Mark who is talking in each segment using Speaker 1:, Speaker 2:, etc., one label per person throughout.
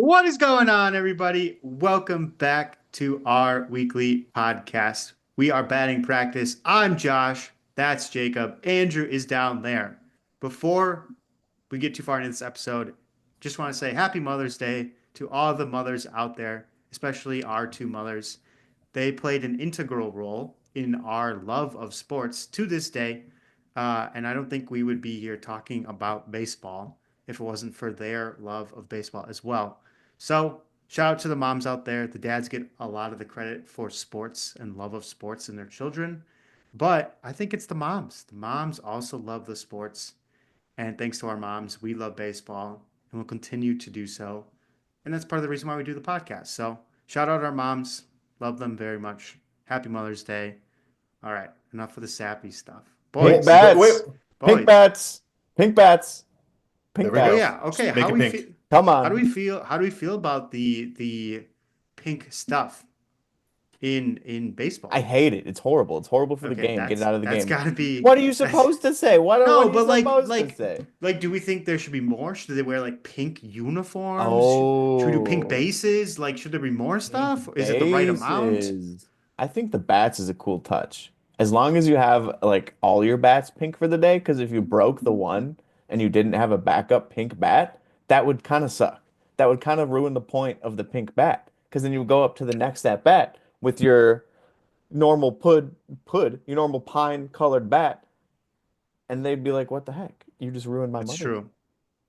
Speaker 1: What is going on, everybody? Welcome back to our weekly podcast. We are batting practice. I'm Josh. That's Jacob. Andrew is down there. Before we get too far into this episode, just want to say Happy Mother's Day to all the mothers out there, especially our two mothers. They played an integral role in our love of sports to this day. And I don't think we would be here talking about baseball if it wasn't for their love of baseball as well. So, shout out to the moms out there. The dads get a lot of the credit for sports and love of sports in their children. But I think it's the moms. The moms also love the sports. And thanks to our moms, we love baseball and will continue to do so. And that's part of the reason why we do the podcast. So, shout out our moms. Love them very much. Happy Mother's Day. All right, enough of the sappy stuff.
Speaker 2: Pink
Speaker 1: Boys,
Speaker 2: bats, pink
Speaker 1: boys.
Speaker 2: bats, pink bats,
Speaker 1: Oh
Speaker 2: pink
Speaker 3: There we go.
Speaker 2: bats.
Speaker 1: yeah, okay.
Speaker 3: Just make
Speaker 1: How
Speaker 3: it
Speaker 1: we
Speaker 3: pink.
Speaker 1: feel?
Speaker 2: Come
Speaker 1: How do
Speaker 2: on.
Speaker 1: we feel? How do we feel about the pink stuff in
Speaker 2: I
Speaker 1: baseball?
Speaker 2: hate it. It's horrible. It's horrible for the
Speaker 1: Okay,
Speaker 2: game. Get it out of the
Speaker 1: that's
Speaker 2: game.
Speaker 1: got to be
Speaker 2: What are you
Speaker 1: that's
Speaker 2: supposed to say? What
Speaker 1: no,
Speaker 2: are you
Speaker 1: but
Speaker 2: supposed to say?
Speaker 1: do we think there should be more? Should they wear like pink uniforms? Should we do pink
Speaker 2: Oh,
Speaker 1: bases? Like, should there be more
Speaker 2: pink
Speaker 1: stuff? Is it the right amount?
Speaker 2: bases. I think the bats is a cool touch. As long as you have like all your bats pink for the day, because if you broke the one and you didn't have a backup pink bat, that would kind of suck. That would kind of ruin the point of the pink bat. Because then you go up to the next at bat with your normal your normal pine colored bat, and they'd be like, "What the heck? You just ruined my
Speaker 1: It's
Speaker 2: Mother's Day."
Speaker 1: true.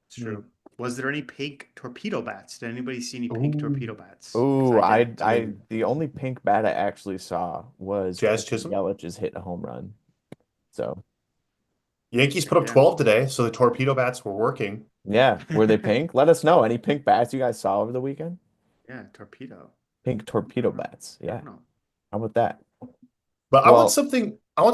Speaker 1: It's true. Was there any pink torpedo bats? Did anybody see any pink
Speaker 3: Ooh.
Speaker 1: torpedo bats? Because
Speaker 2: Ooh,
Speaker 1: I didn't.
Speaker 2: the only pink bat I actually saw was
Speaker 3: Jazz
Speaker 2: Christian
Speaker 3: Chisholm.
Speaker 2: Yelich just hit a home run. So
Speaker 3: Yankees put up
Speaker 1: Yeah.
Speaker 3: 12 today, so the torpedo bats were working.
Speaker 2: yeah, were they pink? Let us know. Any pink bats you guys saw over the weekend?
Speaker 1: Yeah, torpedo.
Speaker 2: Pink
Speaker 1: I
Speaker 2: torpedo
Speaker 1: don't know.
Speaker 2: bats.
Speaker 1: I
Speaker 2: Yeah.
Speaker 1: don't know.
Speaker 2: How about that?
Speaker 3: But
Speaker 2: Well,
Speaker 3: I want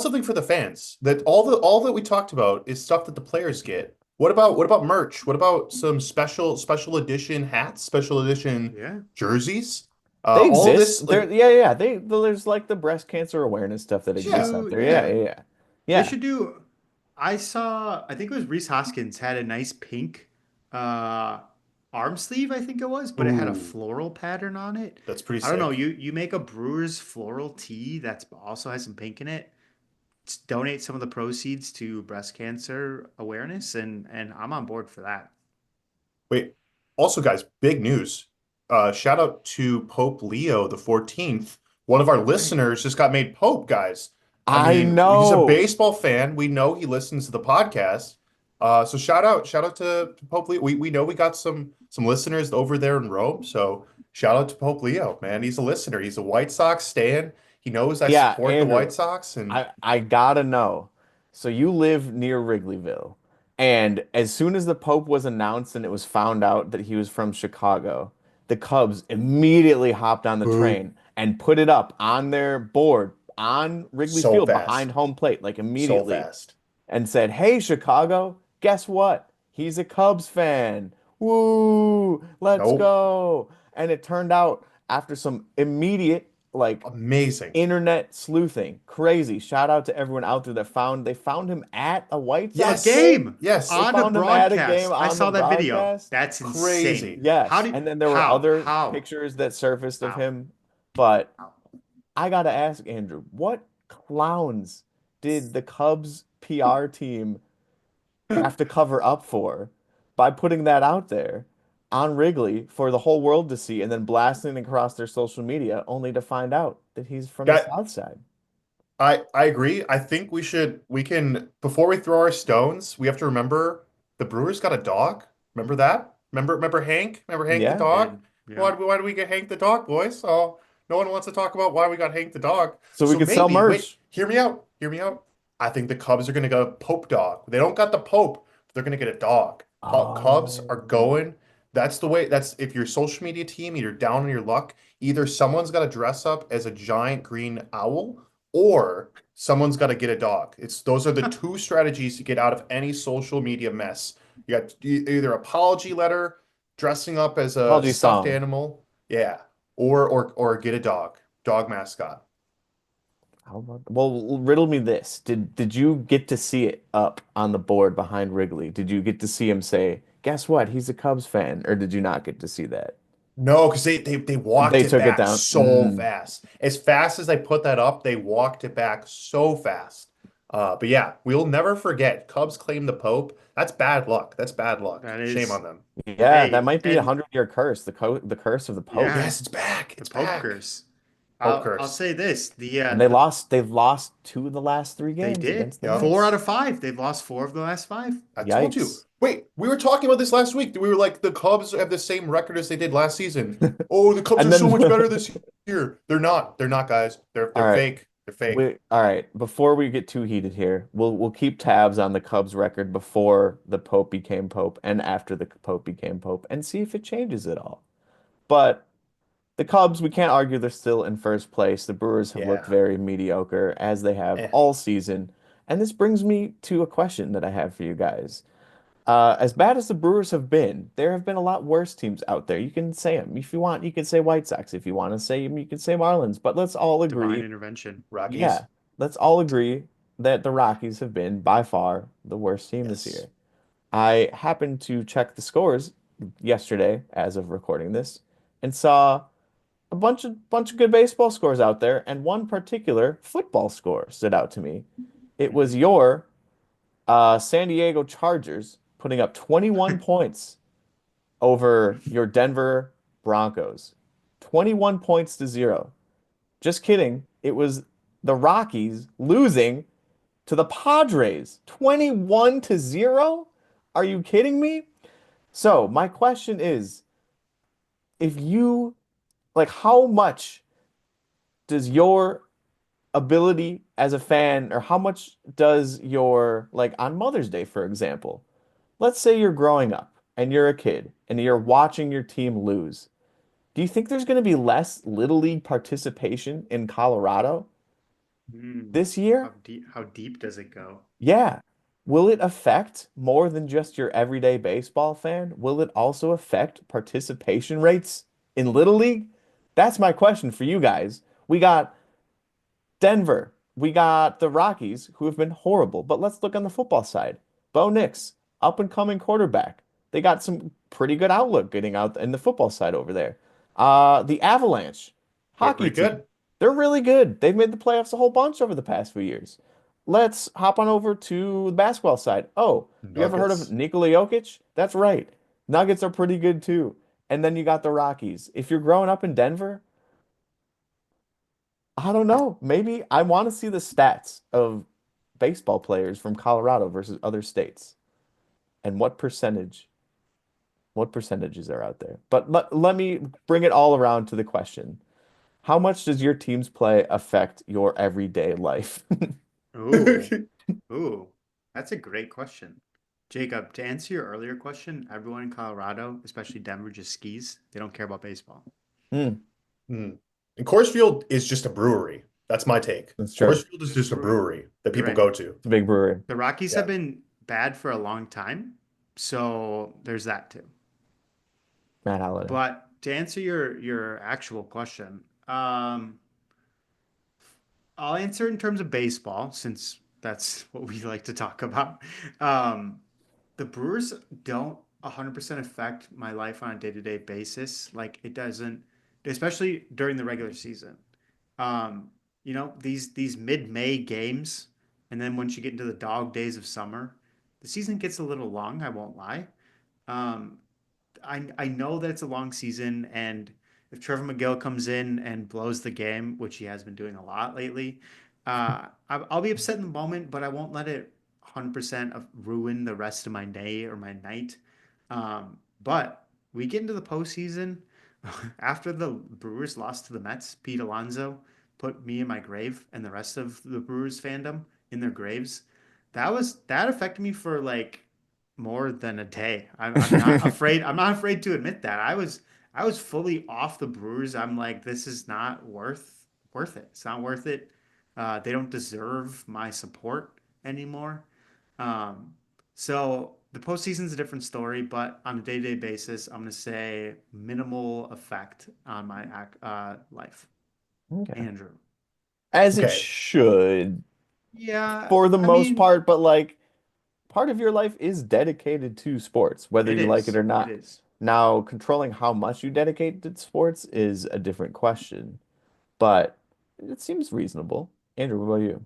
Speaker 3: something for the fans. That all that we talked about is stuff that the players get. What about merch? What about some special edition hats, special edition
Speaker 1: Yeah.
Speaker 3: jerseys?
Speaker 2: they
Speaker 3: All of
Speaker 2: exist.
Speaker 3: this,
Speaker 2: There,
Speaker 3: like,
Speaker 2: yeah, yeah. There's like the breast cancer awareness stuff that
Speaker 1: They should
Speaker 2: exists
Speaker 3: yeah.
Speaker 2: out
Speaker 1: do,
Speaker 2: there. Yeah,
Speaker 1: yeah.
Speaker 2: yeah, yeah.
Speaker 1: They
Speaker 2: Yeah.
Speaker 1: should do. I think it was Reese Hoskins had a nice pink uh arm sleeve, I think it was, but it had a
Speaker 3: Ooh,
Speaker 1: floral pattern on it.
Speaker 3: that's pretty
Speaker 1: I don't know.
Speaker 3: sick.
Speaker 1: You make a Brewers floral tee that's also has some pink in it. Donate some of the proceeds to breast cancer awareness, and I'm on board for that.
Speaker 3: Wait, also, guys, big news. Shout out to Pope Leo the 14th. One of our
Speaker 1: Oh, right.
Speaker 3: listeners just got made Pope, guys. I
Speaker 2: I
Speaker 3: mean, he's a
Speaker 2: know.
Speaker 3: baseball fan. We know he listens to the podcast. So shout out to Pope Leo. We know we got some listeners over there in Rome. So shout out to Pope Leo, man. He's a listener. He's a White Sox stan. He knows I
Speaker 2: Yeah,
Speaker 3: support the
Speaker 2: Andrew.
Speaker 3: White Sox, and
Speaker 2: I gotta know. So you live near Wrigleyville, and as soon as the Pope was announced and it was found out that he was from Chicago, the Cubs immediately hopped on the
Speaker 3: boo,
Speaker 2: train and put it up on their board on Wrigley
Speaker 3: so
Speaker 2: Field behind
Speaker 3: fast,
Speaker 2: home plate, like
Speaker 3: so
Speaker 2: immediately,
Speaker 3: fast.
Speaker 2: and said, "Hey, Chicago, guess what? He's a Cubs fan. Woo, let's
Speaker 3: Nope,
Speaker 2: go." And it turned out after some immediate like
Speaker 3: amazing.
Speaker 2: internet sleuthing. Crazy. Shout out to everyone out there that they found him at a White
Speaker 1: A
Speaker 2: Sox
Speaker 3: Yes,
Speaker 2: game.
Speaker 1: game
Speaker 3: yes,
Speaker 2: They
Speaker 1: on a
Speaker 2: found him at a game
Speaker 1: broadcast. I
Speaker 2: on the
Speaker 1: saw that video.
Speaker 2: broadcast.
Speaker 1: That's insane.
Speaker 3: crazy.
Speaker 2: Yes. And then there were
Speaker 1: How?
Speaker 2: other
Speaker 1: How?
Speaker 2: pictures that surfaced of
Speaker 1: How?
Speaker 2: him. But
Speaker 1: How?
Speaker 2: I gotta ask Andrew, what clowns did the Cubs PR team have to cover up for by putting that out there on Wrigley for the whole world to see and then blasting across their social media only to find out that he's from the
Speaker 3: Got
Speaker 2: South Side?
Speaker 3: I agree. I think we can before we throw our stones, we have to remember the Brewers got a dog. Remember that? Remember Hank? Remember Hank the
Speaker 2: Yeah.
Speaker 3: dog?
Speaker 1: Did yeah.
Speaker 3: Why do we get Hank the dog, boys? Oh, no one wants to talk about why we got Hank the dog.
Speaker 2: So we
Speaker 3: So
Speaker 2: could sell
Speaker 3: maybe, wait,
Speaker 2: merch.
Speaker 3: hear me out. Hear me out. I think the Cubs are gonna go Pope dog. They don't got the Pope, but they're gonna get a dog. Cubs are
Speaker 2: Oh,
Speaker 3: going. That's the way. That's if your social media team, you're down on your luck. Either someone's got to dress up as a giant green owl, or someone's got to get a dog. It's those are the two strategies to get out of any social media mess. You got either apology letter, dressing up as a
Speaker 2: apology
Speaker 3: stuffed
Speaker 2: song.
Speaker 3: animal, yeah, or get a dog mascot.
Speaker 2: How about, well, riddle me this. Did you get to see it up on the board behind Wrigley? Did you get to see him say, "Guess what? He's a Cubs fan," or did you not get to see that?
Speaker 3: No, because they walked
Speaker 2: They
Speaker 3: it
Speaker 2: took it
Speaker 3: back
Speaker 2: down.
Speaker 3: so fast. As fast as I put that up, they walked it back so fast. But yeah, we'll never forget. Cubs claim the Pope. That's bad luck. That's bad luck.
Speaker 1: That
Speaker 3: Shame
Speaker 1: is,
Speaker 3: on them.
Speaker 2: Yeah, that
Speaker 1: hey,
Speaker 2: might be a
Speaker 1: and
Speaker 2: 100-year curse, the curse of the Pope.
Speaker 1: yeah,
Speaker 3: Yes, it's back.
Speaker 1: the
Speaker 3: It's
Speaker 1: Pope
Speaker 3: back.
Speaker 1: curse.
Speaker 3: Pope
Speaker 1: I'll
Speaker 3: curse.
Speaker 1: say this:
Speaker 2: And they've lost two of the last three
Speaker 1: they
Speaker 2: games
Speaker 1: did
Speaker 2: against the
Speaker 3: Yep.
Speaker 1: four out
Speaker 2: Mets.
Speaker 1: of five. They've lost four of the last five.
Speaker 3: I told you.
Speaker 2: Yikes.
Speaker 3: Wait, we were talking about this last week. We were like, the Cubs have the same record as they did last season. Oh, the Cubs
Speaker 2: And
Speaker 3: are so
Speaker 2: then
Speaker 3: much better this year. They're not. They're not, guys.
Speaker 2: all
Speaker 3: They're
Speaker 2: right.
Speaker 3: fake. They're fake.
Speaker 2: All right, before we get too heated here, we'll keep tabs on the Cubs record before the Pope became Pope and after the Pope became Pope and see if it changes at all. But the Cubs, we can't argue they're still in first place. The Brewers have looked
Speaker 3: Yeah.
Speaker 2: very mediocre as they have
Speaker 3: Eh.
Speaker 2: all season. And this brings me to a question that I have for you guys. As bad as the Brewers have been, there have been a lot worse teams out there. You can say them if you want. You can say White Sox if you want to say them. You can say Marlins. But let's all
Speaker 1: Divine
Speaker 2: agree,
Speaker 1: intervention.
Speaker 3: Rockies?
Speaker 2: yeah, let's all agree that the Rockies have been by far the worst team this
Speaker 3: Yes.
Speaker 2: year. I happened to check the scores yesterday, as of recording this, and saw a bunch of good baseball scores out there, and one particular football score stood out to me. It was
Speaker 3: Mhm.
Speaker 2: your San Diego Chargers putting up 21 points over your Denver Broncos. 21 points to 0. Just kidding. It was the Rockies losing to the Padres. 21 to 0? Are you kidding me? So, my question is, if you like how much does your ability as a fan, or how much does your, like on Mother's Day, for example, let's say you're growing up and you're a kid and you're watching your team lose. Do you think there's going to be less Little League participation in Colorado
Speaker 1: Hmm.
Speaker 2: this year?
Speaker 1: How deep does it go?
Speaker 2: Yeah. Will it affect more than just your everyday baseball fan? Will it also affect participation rates in Little League? That's my question for you guys. We got Denver. We got the Rockies, who have been horrible. But let's look on the football side. Bo Nix, up and coming quarterback. They got some pretty good outlook getting out in the football side over there. The Avalanche,
Speaker 3: They're
Speaker 2: hockey
Speaker 3: pretty
Speaker 2: team.
Speaker 3: good.
Speaker 2: They're really good. They've made the playoffs a whole bunch over the past few years. Let's hop on over to the basketball side. Oh, you ever heard of
Speaker 3: Nuggets.
Speaker 2: Nikola Jokic? That's right. Nuggets are pretty good too. And then you got the Rockies. If you're growing up in Denver, I don't know. Maybe I want to see the stats of baseball players from Colorado versus other states and what percentages are out there. But let me bring it all around to the question. How much does your team's play affect your everyday life?
Speaker 1: Ooh, ooh, that's a great question. Jacob, to answer your earlier question, everyone in Colorado, especially Denver, just skis. They don't care about baseball.
Speaker 2: Hmm,
Speaker 3: Hmm. And Coors Field is just a brewery. That's my take.
Speaker 2: that's true.
Speaker 3: Coors Field is
Speaker 1: It's a
Speaker 3: just a
Speaker 1: brewery.
Speaker 3: brewery that
Speaker 1: You're
Speaker 3: people
Speaker 1: right.
Speaker 3: go to.
Speaker 2: It's a big brewery.
Speaker 1: The Rockies have
Speaker 3: Yeah.
Speaker 1: been bad for a long time, so there's that too.
Speaker 2: Matt Halliday.
Speaker 1: But to answer your actual question, I'll answer in terms of baseball since that's what we like to talk about. Um, the Brewers don't 100% affect my life on a day-to-day basis. Like it doesn't, especially during the regular season. Um, these mid-May games, and then once you get into the dog days of summer, the season gets a little long, I won't lie. Um, I know that it's a long season, and if Trevor McGill comes in and blows the game, which he has been doing a lot lately, I'll be upset in the moment, but I won't let it 100% ruin the rest of my day or my night. But we get into the postseason after the Brewers lost to the Mets. Pete Alonso put me in my grave and the rest of the Brewers fandom in their graves. That affected me for like more than a day. I'm not afraid. I'm not afraid to admit that. I was fully off the Brewers. I'm like, this is not worth it. It's not worth it. They don't deserve my support anymore. Um, so the postseason's a different story, but on a day-to-day basis, I'm gonna say minimal effect on my life.
Speaker 2: Okay.
Speaker 1: Andrew.
Speaker 2: As it
Speaker 3: Okay.
Speaker 2: should
Speaker 1: Yeah,
Speaker 2: for the
Speaker 1: I
Speaker 2: most
Speaker 1: mean,
Speaker 2: part, but like part of your life is dedicated to sports, whether
Speaker 1: it
Speaker 2: you like it
Speaker 1: is.
Speaker 2: or
Speaker 1: It
Speaker 2: not.
Speaker 1: is.
Speaker 2: Now, controlling how much you dedicate to sports is a different question, but it seems reasonable. Andrew, what about you?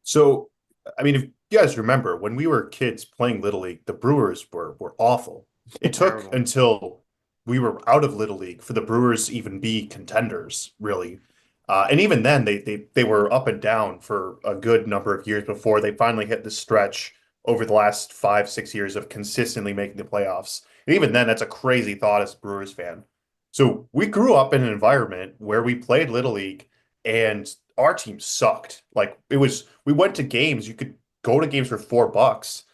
Speaker 3: So, I mean, if you guys remember when we were kids playing Little League, the Brewers were awful. It took
Speaker 1: Terrible.
Speaker 3: until we were out of Little League for the Brewers even be contenders, really. And even then, they were up and down for a good number of years before they finally hit the stretch over the last 5, 6 years of consistently making the playoffs. And even then, that's a crazy thought as a Brewers fan. So we grew up in an environment where we played Little League and our team sucked. Like it was, we went to games. You could go to games for $4.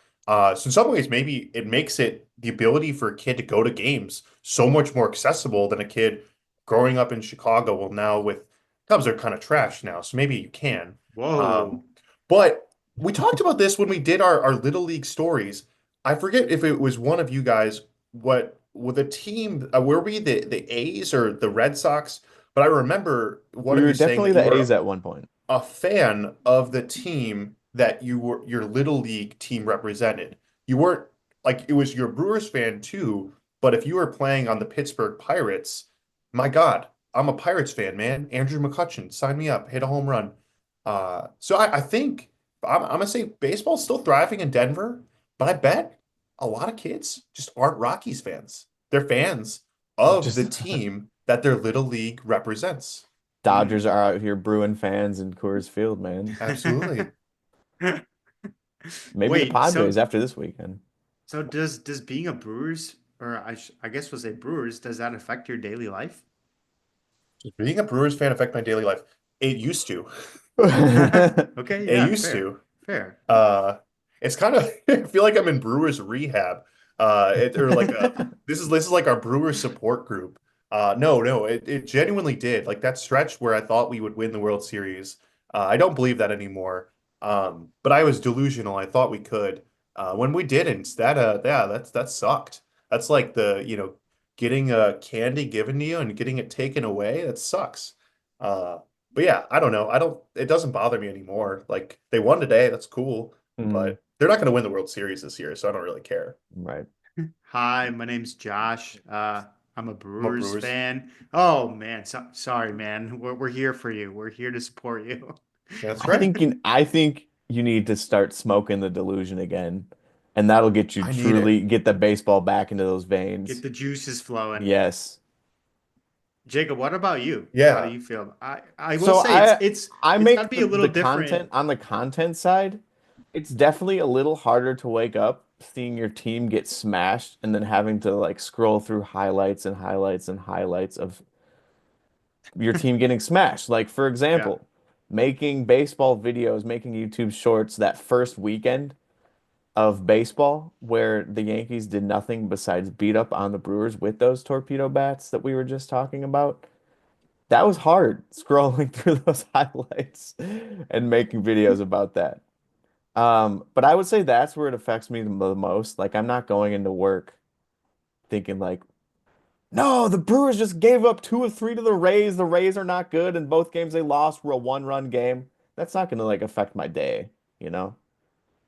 Speaker 3: So in some ways, maybe it makes it the ability for a kid to go to games so much more accessible than a kid growing up in Chicago. Well, now with Cubs are kind of trash now, so maybe you can.
Speaker 1: Whoa.
Speaker 3: Um, but we talked about this when we did our Little League stories. I forget if it was one of you guys, what with a team, were we the A's or the Red Sox? But I remember one
Speaker 2: We
Speaker 3: of
Speaker 2: were
Speaker 3: you saying
Speaker 2: definitely
Speaker 3: that you
Speaker 2: the
Speaker 3: were
Speaker 2: A's at one point.
Speaker 3: a fan of the team that your little league team represented. You weren't like it was your Brewers fan too, but if you were playing on the Pittsburgh Pirates, my God, I'm a Pirates fan, man. Andrew McCutchen, sign me up, hit a home run. So I think I'm gonna say baseball's still thriving in Denver, but I bet a lot of kids just aren't Rockies fans. They're fans of the
Speaker 2: Just
Speaker 3: team that their little league represents.
Speaker 1: Hmm.
Speaker 2: Dodgers are out here brewing fans in Coors Field, man.
Speaker 3: Absolutely.
Speaker 2: Maybe the
Speaker 1: Wait,
Speaker 2: Padres after this weekend.
Speaker 1: so does being a Brewers, or I guess we'll say Brewers, does that affect your daily life?
Speaker 3: Does being a Brewers fan affect my daily life? It used to.
Speaker 1: Okay,
Speaker 3: It
Speaker 1: yeah,
Speaker 3: used
Speaker 1: fair.
Speaker 3: to.
Speaker 1: Fair.
Speaker 3: Uh, it's kind of I feel like I'm in Brewers rehab. Or like this is like our Brewers support group. No, it genuinely did. Like that stretch where I thought we would win the World Series. I don't believe that anymore. But I was delusional. I thought we could. When we didn't, yeah, that sucked. That's like getting a candy given to you and getting it taken away. That sucks. Uh, but yeah, I don't know. It doesn't bother me anymore. Like they won today, that's cool,
Speaker 2: Mm,
Speaker 3: but they're not going to win the World Series this year, so I don't really care.
Speaker 2: right.
Speaker 1: Hi, my name's Josh. I'm a
Speaker 3: I'm a
Speaker 1: Brewers
Speaker 3: Brewers.
Speaker 1: fan. Oh man, sorry, man. We're here for you. We're here to support you.
Speaker 3: That's right.
Speaker 2: I think you need to start smoking the delusion again, and that'll get you
Speaker 3: I need
Speaker 2: truly
Speaker 3: it.
Speaker 2: get the baseball back into those
Speaker 1: Get
Speaker 2: veins.
Speaker 1: the juices flowing.
Speaker 2: Yes.
Speaker 1: Jacob, what about you? How do
Speaker 3: Yeah.
Speaker 1: you feel? I will
Speaker 2: So
Speaker 1: say
Speaker 2: I
Speaker 1: it's got to
Speaker 2: make
Speaker 1: be a little
Speaker 2: the
Speaker 1: different.
Speaker 2: content on the content side. It's definitely a little harder to wake up seeing your team get smashed and then having to like scroll through highlights and highlights and highlights of your team getting smashed. Like for
Speaker 1: Yeah.
Speaker 2: example, making baseball videos, making YouTube shorts that first weekend of baseball where the Yankees did nothing besides beat up on the Brewers with those torpedo bats that we were just talking about. That was hard scrolling through those highlights and making videos about that. But I would say that's where it affects me the most. Like I'm not going into work thinking like, no, the Brewers just gave up 2 of 3 to the Rays. The Rays are not good, and both games they lost were a one-run game. That's not going to like affect my day, you know?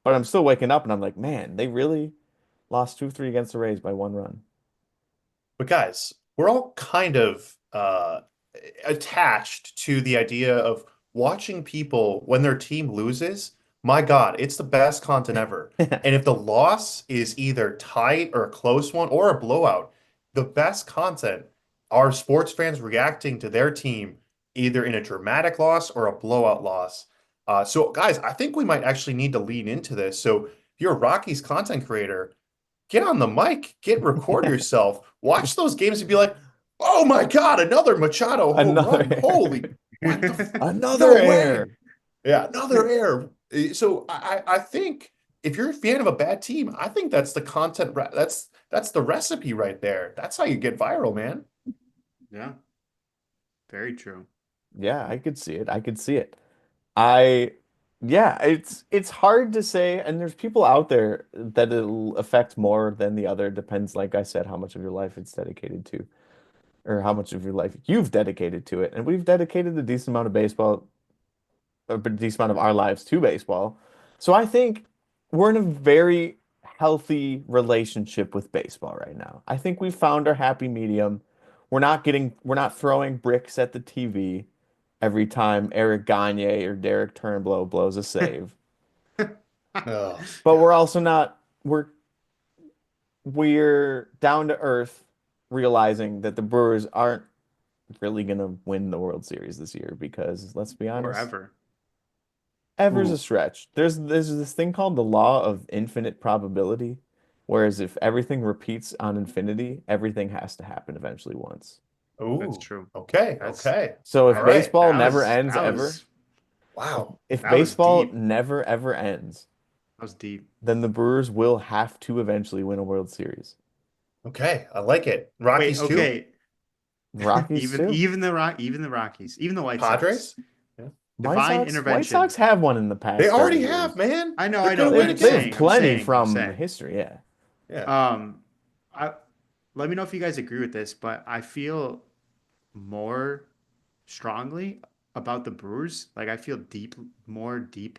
Speaker 2: But I'm still waking up and I'm like, man, they really lost 2-3 against the Rays by 1 run.
Speaker 3: But guys, we're all kind of attached to the idea of watching people when their team loses. My God, it's the best content ever. And if the loss is either tight or a close one or a blowout, the best content are sports fans reacting to their team either in a dramatic loss or a blowout loss. So, guys, I think we might actually need to lean into this. So, if you're a Rockies content creator, get on the mic, record yourself, watch those games and be like, oh my God, another Machado home
Speaker 2: Another
Speaker 3: run. Holy,
Speaker 2: air.
Speaker 3: what
Speaker 2: Another
Speaker 3: no way.
Speaker 2: air.
Speaker 3: Yeah, another air. So I think if you're a fan of a bad team, I think that's the content. That's the recipe right there. That's how you get viral, man.
Speaker 1: Yeah, very true.
Speaker 2: Yeah, I could see it. I could see it. I yeah, it's hard to say, and there's people out there that it'll affect more than the other. Depends, like I said, how much of your life it's dedicated to, or how much of your life you've dedicated to it. And we've dedicated a decent amount of baseball, a decent amount of our lives to baseball. So I think we're in a very healthy relationship with baseball right now. I think we found our happy medium. We're not throwing bricks at the TV every time Eric Gagne or Derek Turnbull blows a save.
Speaker 3: Oh,
Speaker 2: But we're
Speaker 3: God.
Speaker 2: also not we're down to earth realizing that the Brewers aren't really gonna win the World Series this year because let's be
Speaker 1: Or
Speaker 2: honest,
Speaker 1: ever.
Speaker 2: ever's a
Speaker 3: Ooh.
Speaker 2: stretch. There's this thing called the law of infinite probability, whereas if everything repeats on infinity, everything has to happen eventually once.
Speaker 1: That's
Speaker 3: Ooh.
Speaker 1: true.
Speaker 3: Okay.
Speaker 1: That's
Speaker 3: Okay.
Speaker 2: So
Speaker 3: All
Speaker 2: if
Speaker 3: right.
Speaker 2: baseball
Speaker 1: that
Speaker 2: never
Speaker 1: was
Speaker 2: ends
Speaker 1: that
Speaker 2: ever,
Speaker 1: was
Speaker 3: Wow.
Speaker 2: if
Speaker 1: that was
Speaker 2: baseball
Speaker 1: deep.
Speaker 2: never ever ends,
Speaker 1: That was deep.
Speaker 2: then the Brewers will have to eventually win a World Series.
Speaker 3: Okay. I like it.
Speaker 1: Wait,
Speaker 3: Rockies too?
Speaker 1: okay.
Speaker 2: The Rockies
Speaker 1: Even
Speaker 2: too.
Speaker 1: even the Rockies, even the White Sox.
Speaker 3: Padres? Yeah.
Speaker 1: Divine
Speaker 2: White
Speaker 1: intervention.
Speaker 2: Sox have one in the
Speaker 3: They
Speaker 2: past 30
Speaker 3: already have,
Speaker 2: years.
Speaker 3: man.
Speaker 1: I know,
Speaker 3: They're
Speaker 1: I know.
Speaker 3: gonna win
Speaker 1: That
Speaker 2: They have
Speaker 3: again.
Speaker 2: plenty
Speaker 1: I'm
Speaker 2: from
Speaker 1: saying.
Speaker 2: history, yeah.
Speaker 3: Yeah.
Speaker 1: Um, I let me know if you guys agree with this, but I feel more strongly about the Brewers. Like I feel more deep.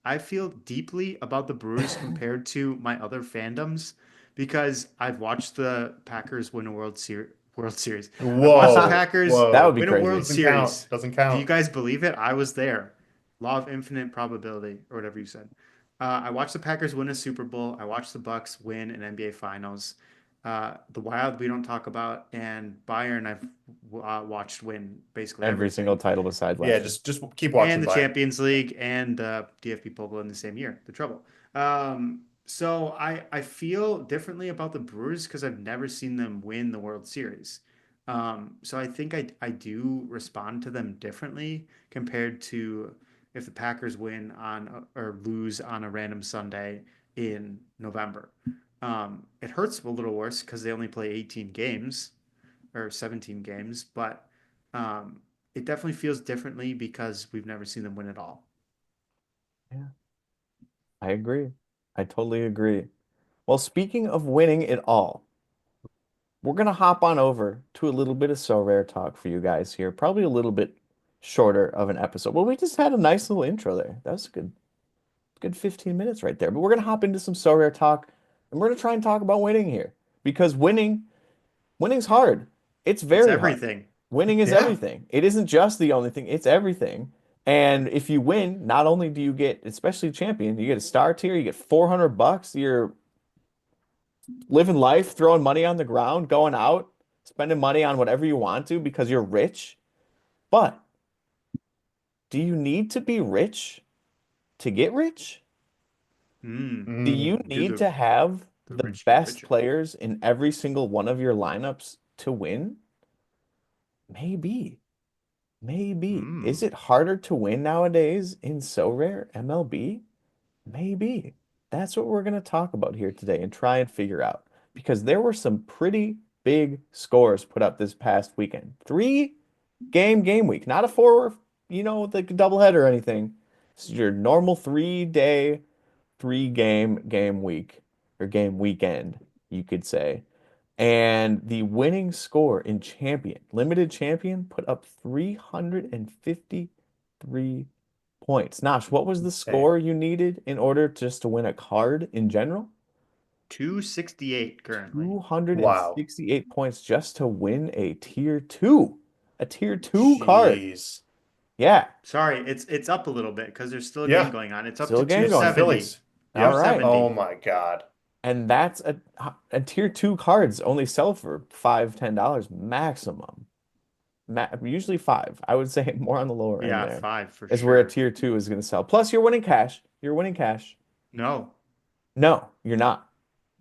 Speaker 1: I feel deeply about the Brewers compared to my other fandoms because I've watched the Packers win a World Series. I've watched the
Speaker 3: Whoa.
Speaker 1: Packers
Speaker 2: That would
Speaker 3: Whoa.
Speaker 2: be
Speaker 1: win a World
Speaker 2: crazy.
Speaker 3: Doesn't count.
Speaker 1: Series.
Speaker 3: Doesn't
Speaker 1: Do you
Speaker 3: count.
Speaker 1: guys believe it? I was there. Law of infinite probability, or whatever you said. I watched the Packers win a Super Bowl. I watched the Bucks win an NBA Finals. The Wild we don't talk about, and Bayern I've watched win basically
Speaker 2: Every single
Speaker 1: everything,
Speaker 2: title besides
Speaker 3: Yeah,
Speaker 2: last year.
Speaker 3: just keep
Speaker 1: and
Speaker 3: watching
Speaker 1: the
Speaker 3: Bayern.
Speaker 1: Champions League and the DFB Pokal in the same year. The trouble. So I feel differently about the Brewers because I've never seen them win the World Series. So I think I do respond to them differently compared to if the Packers win on or lose on a random Sunday in November. It hurts a little worse because they only play 18 games or 17 games, but um, it definitely feels differently because we've never seen them win at all.
Speaker 2: Yeah, I agree. I totally agree. Well, speaking of winning it all, we're gonna hop on over to a little bit of So Rare talk for you guys here. Probably a little bit shorter of an episode. Well, we just had a nice little intro there. That was a good 15 minutes right there. But we're gonna hop into some So Rare talk, and we're gonna try and talk about winning here because winning's hard. It's
Speaker 1: It's
Speaker 2: very hard.
Speaker 1: everything.
Speaker 2: Winning is
Speaker 3: Yeah.
Speaker 2: everything. It isn't just the only thing, it's everything. And if you win, not only do you get, especially champion, you get a star tier, you get $400, you're living life, throwing money on the ground, going out, spending money on whatever you want to because you're rich. But do you need to be rich to get rich? Do you
Speaker 3: Mm.
Speaker 1: Do
Speaker 2: need to have
Speaker 1: the
Speaker 2: the
Speaker 1: rich get
Speaker 2: best
Speaker 1: richer?
Speaker 2: players in every single one of your lineups to win? Maybe. Maybe. Is
Speaker 1: Hmm.
Speaker 2: it harder to win nowadays in So Rare MLB? Maybe. That's what we're going to talk about here today and try and figure out because there were some pretty big scores put up this past weekend. Game week, not a four, like a doubleheader or anything. It's your normal 3 day, 3 game week or game weekend, you could say. And the winning score in champion, limited champion, put up 353 points. Nash, what was the
Speaker 3: Okay.
Speaker 2: score you needed in order just to win a card in general?
Speaker 1: 268 currently.
Speaker 3: Wow.
Speaker 2: 268 points just to win a tier two, a tier two card.
Speaker 3: Jeez.
Speaker 2: Yeah,
Speaker 1: Sorry, it's up a little bit because there's still a game
Speaker 3: Yeah.
Speaker 1: going on. It's up
Speaker 2: still
Speaker 1: to
Speaker 2: a game going.
Speaker 3: Phillies.
Speaker 1: 270.
Speaker 2: All
Speaker 3: Yep.
Speaker 2: right.
Speaker 3: Oh
Speaker 1: 270.
Speaker 3: my God.
Speaker 2: And that's a tier two cards only sell for $5, $10 maximum. Usually five. I would say more on the lower end
Speaker 1: Yeah,
Speaker 2: there
Speaker 1: five for
Speaker 2: is where a
Speaker 1: sure.
Speaker 2: tier two is going to sell. Plus, you're winning cash. You're winning cash.
Speaker 1: No.
Speaker 2: No, you're not.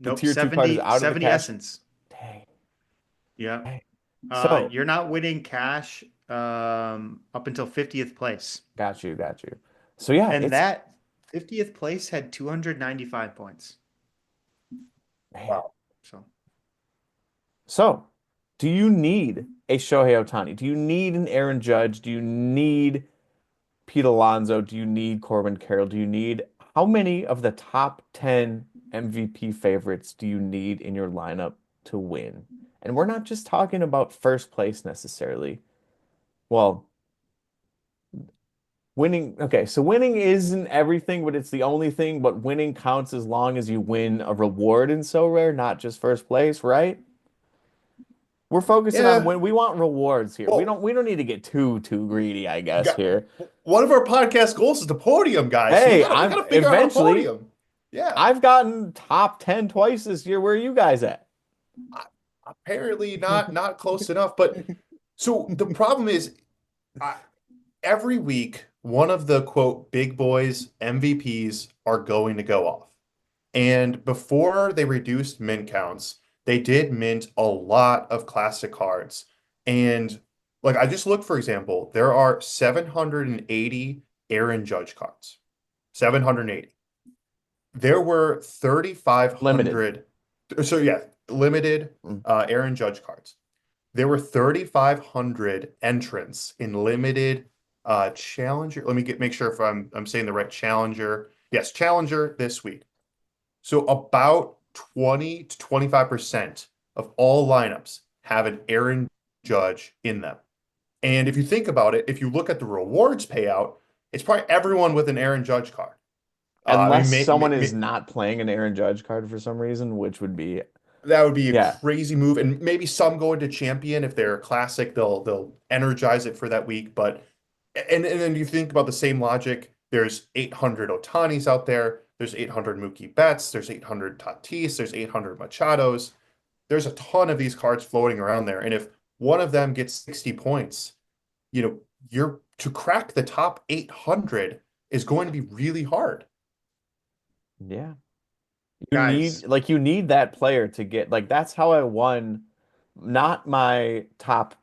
Speaker 2: The
Speaker 1: Nope.
Speaker 2: tier two card is
Speaker 1: 70
Speaker 2: out of the
Speaker 1: 70
Speaker 2: cash.
Speaker 1: essence.
Speaker 2: Dang.
Speaker 1: Yep.
Speaker 2: Dang. So,
Speaker 1: You're not winning cash up until 50th place.
Speaker 2: got you, got you. So yeah,
Speaker 1: And
Speaker 2: it's
Speaker 1: that 50th place had 295 points.
Speaker 2: man.
Speaker 3: Wow.
Speaker 1: So
Speaker 2: So, do you need a Shohei Ohtani? Do you need an Aaron Judge? Do you need Pete Alonso? Do you need Corbin Carroll? Do you need how many of the top 10 MVP favorites do you need in your lineup to win? And we're not just talking about first place necessarily. Well, Winning, okay, so winning isn't everything, but it's the only thing. But winning counts as long as you win a reward in So Rare, not just first place, right? We're focusing on
Speaker 3: Yeah.
Speaker 2: when we want rewards here. We
Speaker 3: Well,
Speaker 2: don't we don't need to get too greedy, I guess,
Speaker 3: got,
Speaker 2: here.
Speaker 3: one of our podcast goals is the podium, guys. So
Speaker 2: Hey,
Speaker 3: we
Speaker 2: I'm
Speaker 3: gotta figure out a
Speaker 2: eventually
Speaker 3: podium. Yeah.
Speaker 2: I've gotten top 10 twice this year. Where are you guys at?
Speaker 3: Apparently not close enough. But so the problem is, I, every week one of the quote big boys MVPs are going to go off. And before they reduced mint counts, they did mint a lot of classic cards. And like I just looked, for example, there are 780 Aaron Judge cards. 780. There were
Speaker 2: Limited.
Speaker 3: 3,500. So yeah, limited
Speaker 2: Mm.
Speaker 3: Aaron Judge cards. There were 3,500 entrants in limited Challenger. Let me make sure if I'm saying the right Challenger. Yes, Challenger this week. So about 20 to 25% of all lineups have an Aaron Judge in them. And if you think about it, if you look at the rewards payout, it's probably everyone with an Aaron Judge card. I
Speaker 2: Unless
Speaker 3: mean,
Speaker 2: someone is not playing an Aaron Judge card for some reason, which would be,
Speaker 3: that would be a
Speaker 2: yeah,
Speaker 3: crazy move, and maybe some go into champion if they're classic, they'll energize it for that week. But and then you think about the same logic. There's 800 Ohtanis out there. There's 800 Mookie Betts. There's 800 Tatis. There's 800 Machados. There's a ton of these cards floating around there, and if one of them gets 60 points, you're to crack the top 800 is going to be really hard.
Speaker 2: yeah.
Speaker 1: Guys,
Speaker 2: You need that player to get like that's how I won not my top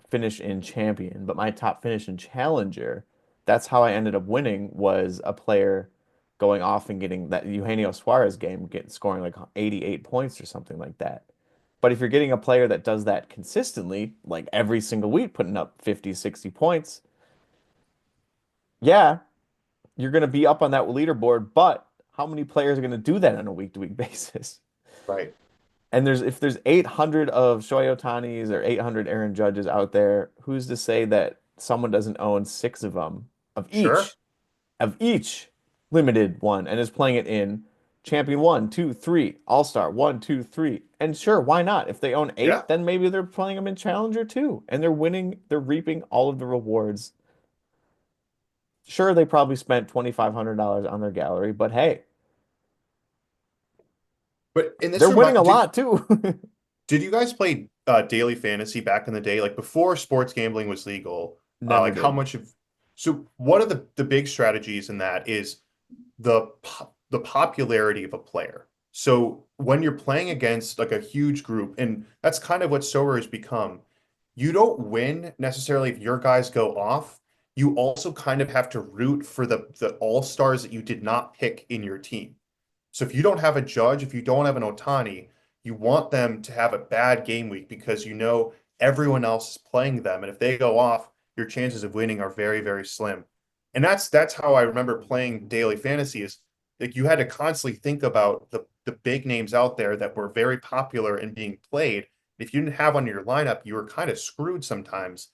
Speaker 2: finish in champion, but my top finish in challenger. That's how I ended up winning was a player going off and getting that Eugenio Suarez game, scoring like 88 points or something like that. But if you're getting a player that does that consistently, like every single week, putting up 50, 60 points, yeah, you're going to be up on that leaderboard. But how many players are going to do that on a week-to-week basis?
Speaker 3: Right.
Speaker 2: And if there's 800 of Shohei Ohtanis or 800 Aaron Judges out there, who's to say that someone doesn't own six of them
Speaker 3: Sure.
Speaker 2: of each limited one and is playing it in Champion one, two, three, All-Star one, two, three. And sure, why not? If they own
Speaker 3: Yeah.
Speaker 2: eight, then maybe they're playing them in Challenger too. And they're winning, they're reaping all of the rewards. Sure, they probably spent $2,500 on their gallery, but hey,
Speaker 3: But in this
Speaker 2: they're winning a
Speaker 3: remind,
Speaker 2: lot too.
Speaker 3: did you guys play daily fantasy back in the day, like before sports gambling was legal?
Speaker 2: Never
Speaker 3: Like how
Speaker 2: did.
Speaker 3: much of so one of the big strategies in that is the popularity of a player. So when you're playing against like a huge group, and that's kind of what Sorare has become, you don't win necessarily if your guys go off. You also kind of have to root for the all-stars that you did not pick in your team. So if you don't have a Judge, if you don't have an Ohtani, you want them to have a bad game week because you know everyone else is playing them. And if they go off, your chances of winning are very, very slim. And that's how I remember playing daily fantasy is like you had to constantly think about the big names out there that were very popular and being played. If you didn't have on your lineup, you were kind of screwed sometimes.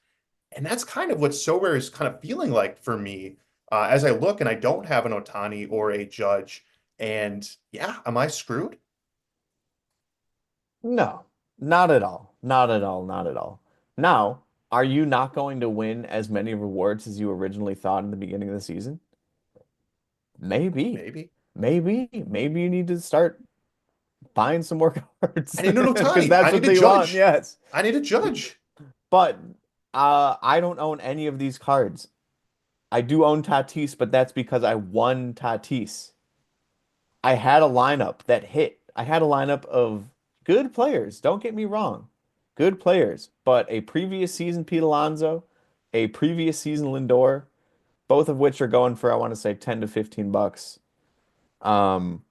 Speaker 3: And that's kind of what SoRare is kind of feeling like for me as I look and I don't have an Ohtani or a Judge. And yeah, am I screwed?
Speaker 2: No, not at all. Not at all. Not at all. Now, are you not going to win as many rewards as you originally thought in the beginning of the season? Maybe.
Speaker 3: Maybe.
Speaker 2: Maybe you need to start buying some more cards
Speaker 3: I need an
Speaker 2: because
Speaker 3: Ohtani.
Speaker 2: that's
Speaker 3: I
Speaker 2: what
Speaker 3: need a
Speaker 2: they want,
Speaker 3: Judge.
Speaker 2: yes.
Speaker 3: I need a Judge.
Speaker 2: But I don't own any of these cards. I do own Tatis, but that's because I won Tatis. I had a lineup that hit. I had a lineup of good players. Don't get me wrong. Good players. But a previous season Pete Alonso, a previous season Lindor, both of which are going for, I want to say, 10 to 15 bucks. Um,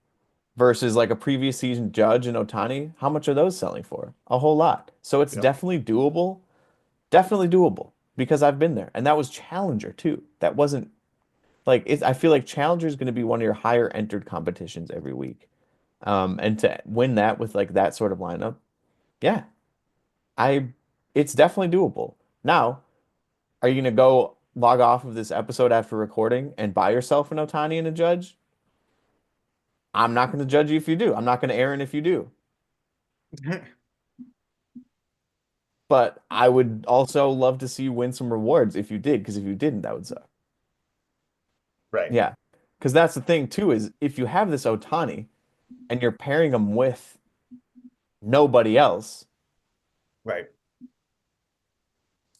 Speaker 2: versus like a previous season Judge and Ohtani. How much are those selling for? A whole lot. So it's
Speaker 3: Yep.
Speaker 2: definitely doable. Definitely doable because I've been there. And that was Challenger too. That wasn't like I feel like Challenger is going to be one of your higher entered competitions every week. And to win that with like that sort of lineup, yeah, I it's definitely doable. Now, are you going to go log off of this episode after recording and buy yourself an Ohtani and a Judge, I'm not going to judge you if you do. I'm not going to Aaron if you do. But I would also love to see you win some rewards if you did, because if you didn't, that would suck.
Speaker 3: Right.
Speaker 2: Yeah. Because that's the thing too, is if you have this Ohtani and you're pairing him with nobody else,
Speaker 3: Right.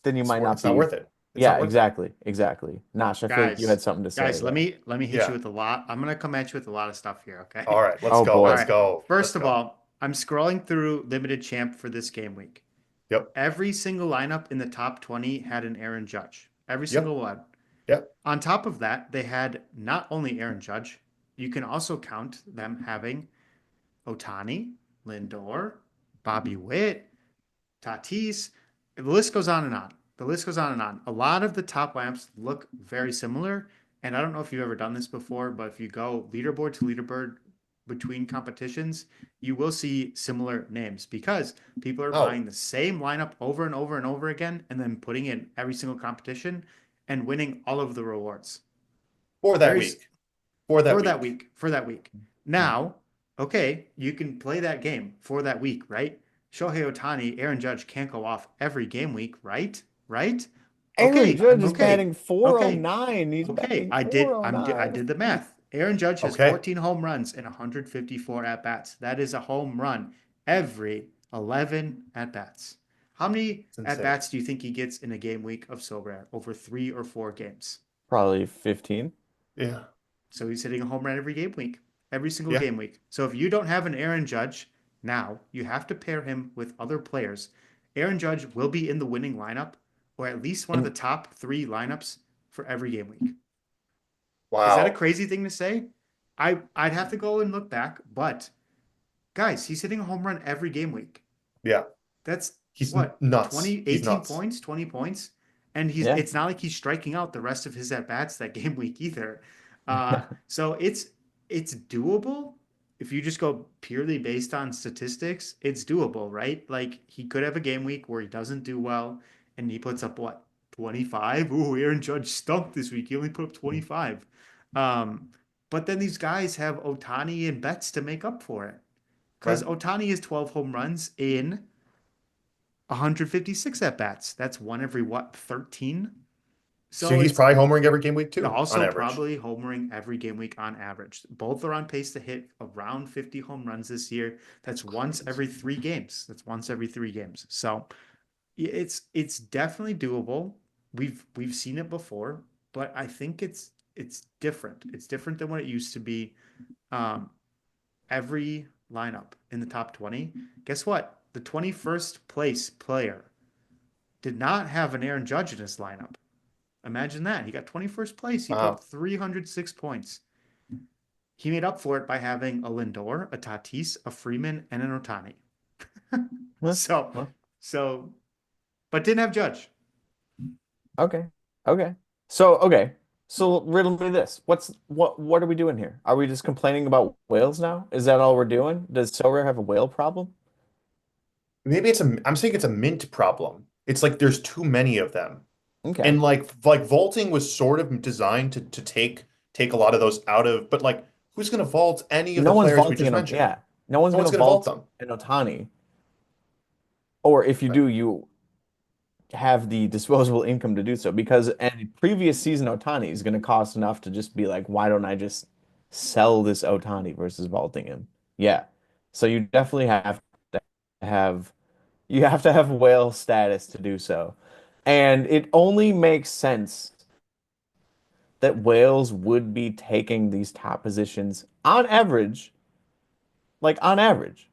Speaker 2: then you might not
Speaker 3: It's not
Speaker 2: be.
Speaker 3: worth it. It's
Speaker 2: Yeah,
Speaker 3: not worth it.
Speaker 2: exactly. Exactly. Nash, I feel like you had something to say.
Speaker 1: Guys, let me hit
Speaker 3: Yeah.
Speaker 1: you with a lot. I'm gonna come at you with a lot of stuff here, okay?
Speaker 3: All right, let's
Speaker 2: Oh,
Speaker 3: go.
Speaker 2: boy.
Speaker 3: Let's
Speaker 1: All right.
Speaker 3: go.
Speaker 1: First
Speaker 3: Let's
Speaker 1: of
Speaker 3: go.
Speaker 1: all, I'm scrolling through limited champ for this game week.
Speaker 3: Yep.
Speaker 1: Every single lineup in the top 20 had an Aaron Judge. Every
Speaker 3: Yep.
Speaker 1: single one.
Speaker 3: Yep.
Speaker 1: On top of that, they had not only Aaron Judge, you can also count them having Ohtani, Lindor, Bobby Witt, Tatis. The list goes on and on. The list goes on and on. A lot of the top lineups look very similar. And I don't know if you've ever done this before, but if you go leaderboard to leaderboard between competitions, you will see similar names because people are
Speaker 3: Oh.
Speaker 1: buying the same lineup over and over and over again and then putting it in every single competition and winning all of the rewards.
Speaker 3: For that
Speaker 1: Very-
Speaker 3: week. For that
Speaker 1: for
Speaker 3: week.
Speaker 1: that week. For that week. Now, okay, you can play that game for that week, right? Shohei Ohtani, Aaron Judge can't go off every game week, right? Right?
Speaker 2: Aaron
Speaker 1: Okay,
Speaker 2: Judge is
Speaker 1: okay,
Speaker 2: batting
Speaker 1: okay,
Speaker 2: 409. He's
Speaker 1: okay.
Speaker 2: batting
Speaker 1: I
Speaker 2: 409.
Speaker 1: did the math. Aaron Judge has
Speaker 3: Okay.
Speaker 1: 14 home runs and 154 at bats. That is a home run every 11 at bats. How many
Speaker 3: It's insane.
Speaker 1: at bats do you think he gets in a game week of Sorare over 3 or 4 games?
Speaker 2: Probably 15.
Speaker 3: Yeah.
Speaker 1: So he's hitting a home run every game week, every single
Speaker 3: Yeah.
Speaker 1: game week. So if you don't have an Aaron Judge now, you have to pair him with other players. Aaron Judge will be in the winning lineup or at least one of the top 3 lineups for every game week.
Speaker 3: Wow.
Speaker 1: Is that a crazy thing to say? I'd have to go and look back, but guys, he's hitting a home run every game week.
Speaker 3: Yeah.
Speaker 1: That's
Speaker 3: He's
Speaker 1: what,
Speaker 3: nuts.
Speaker 1: 20,
Speaker 3: He's
Speaker 1: 18
Speaker 3: nuts.
Speaker 1: points, 20 points. And
Speaker 2: Yeah.
Speaker 1: it's not like he's striking out the rest of his at bats that game week either. So it's doable. If you just go purely based on statistics, it's doable, right? Like he could have a game week where he doesn't do well and he puts up what, 25? Ooh, Aaron Judge stunk this week. He only put up 25. But then these guys have Ohtani and Betts to make up for it. Because
Speaker 3: Right.
Speaker 1: Ohtani has 12 home runs in 156 at bats. That's one every what, 13?
Speaker 3: So he's probably homering every game week too,
Speaker 1: also
Speaker 3: on average.
Speaker 1: probably homering every game week on average. Both are on pace to hit around 50 home runs this year. That's once every 3 games. So it's definitely doable. We've seen it before, but I think it's different. It's different than what it used to be. Every lineup in the top 20. Guess what? The 21st place player did not have an Aaron Judge in his lineup. Imagine that. He got 21st place. He put up 306 points. He made up for it by having a Lindor, a Tatis, a Freeman, and an Ohtani. But didn't have Judge.
Speaker 2: Okay. So riddle me this. What are we doing here? Are we just complaining about whales now? Is that all we're doing? Does Sorare have a whale problem?
Speaker 3: Maybe I'm saying it's a mint problem. It's like there's too many of them.
Speaker 2: Okay.
Speaker 3: And like vaulting was sort of designed to take a lot of those out of, but like who's gonna vault any of
Speaker 2: No
Speaker 3: the
Speaker 2: one's
Speaker 3: players we
Speaker 2: vaulting
Speaker 3: just
Speaker 2: an
Speaker 3: mentioned?
Speaker 2: yeah. No one's
Speaker 3: No one's
Speaker 2: gonna
Speaker 3: gonna vault
Speaker 2: vault
Speaker 3: them.
Speaker 2: an Ohtani. Or if you do, you have the disposable income to do so because a previous season Ohtani is going to cost enough to just be like, why don't I just sell this Ohtani versus vaulting him? Yeah. So you definitely have have to have whale status to do so. And it only makes sense that whales would be taking these top positions on average, like on average.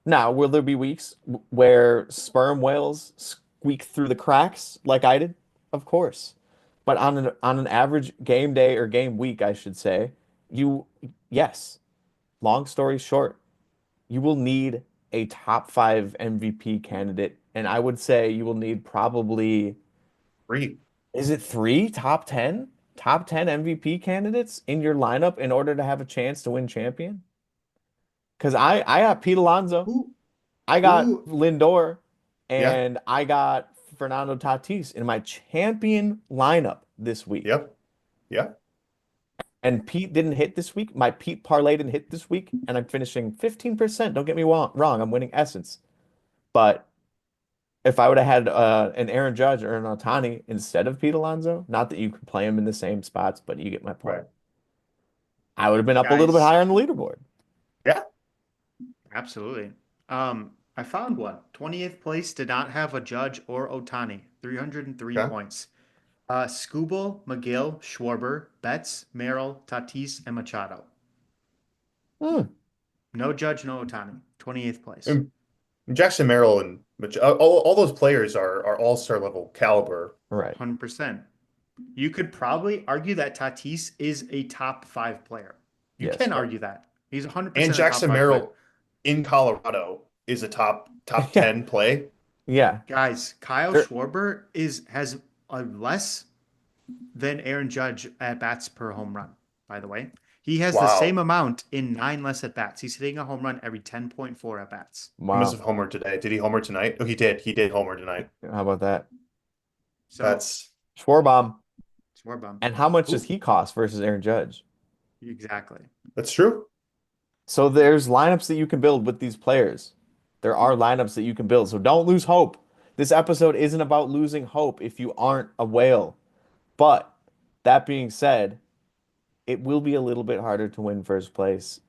Speaker 2: Now, will there be weeks where sperm whales squeak through the cracks like I did? Of course. But on an average game day or game week, I should say, yes. Long story short, you will need a top 5 MVP candidate, and I would say you will need probably,
Speaker 3: Three.
Speaker 2: is it 3 top 10? Top 10 MVP candidates in your lineup in order to have a chance to win champion? Because I got Pete Alonso.
Speaker 1: Who
Speaker 2: I got
Speaker 1: who
Speaker 2: Lindor
Speaker 3: Yeah.
Speaker 2: and I got Fernando Tatis in my champion lineup this week.
Speaker 3: Yep. Yeah.
Speaker 2: And Pete didn't hit this week. My Pete parlay didn't hit this week, and I'm finishing 15%. Don't get me wrong. I'm winning Essence. But if I would have had an Aaron Judge or an Ohtani instead of Pete Alonso, not that you can play him in the same spots, but you get my point.
Speaker 3: Right.
Speaker 2: I would have been up a little bit
Speaker 1: Guys,
Speaker 2: higher on the leaderboard.
Speaker 3: Yeah.
Speaker 1: absolutely. I found one. 20th place did not have a Judge or Ohtani. 303
Speaker 3: Okay.
Speaker 1: points. Skubal, McGill, Schwarber, Betts, Merrill, Tatis, and Machado.
Speaker 2: Hmm.
Speaker 1: No Judge, no Ohtani. 28th place.
Speaker 3: And Jackson Merrill and all those players are all-star level caliber.
Speaker 2: Right.
Speaker 1: 100%. You could probably argue that Tatis is a top 5 player. You
Speaker 2: Yes.
Speaker 1: can argue that. He's 100%
Speaker 3: And
Speaker 1: a top
Speaker 3: Jackson
Speaker 1: 5
Speaker 3: Merrill
Speaker 1: player.
Speaker 3: in Colorado is a top
Speaker 2: Yeah.
Speaker 3: 10 play.
Speaker 2: Yeah.
Speaker 1: Guys, Kyle
Speaker 2: There-
Speaker 1: Schwarber has a less than Aaron Judge at bats per home run, by the way. He has the
Speaker 3: Wow.
Speaker 1: same amount in 9 less at bats. He's hitting a home run every 10.4 at bats.
Speaker 3: He must
Speaker 2: Wow.
Speaker 3: have homered today. Did he homer tonight? Oh, he did. He did homer tonight.
Speaker 2: How about that?
Speaker 1: So
Speaker 3: That's
Speaker 2: Schwarbaum.
Speaker 1: Schwarber.
Speaker 2: And how much does he cost versus Aaron Judge?
Speaker 1: Exactly.
Speaker 3: true.
Speaker 2: So there's lineups that you can build with these players. There are lineups that you can build. So don't lose hope. This episode isn't about losing hope if you aren't a whale. But that being said, it will be a little bit harder to win first place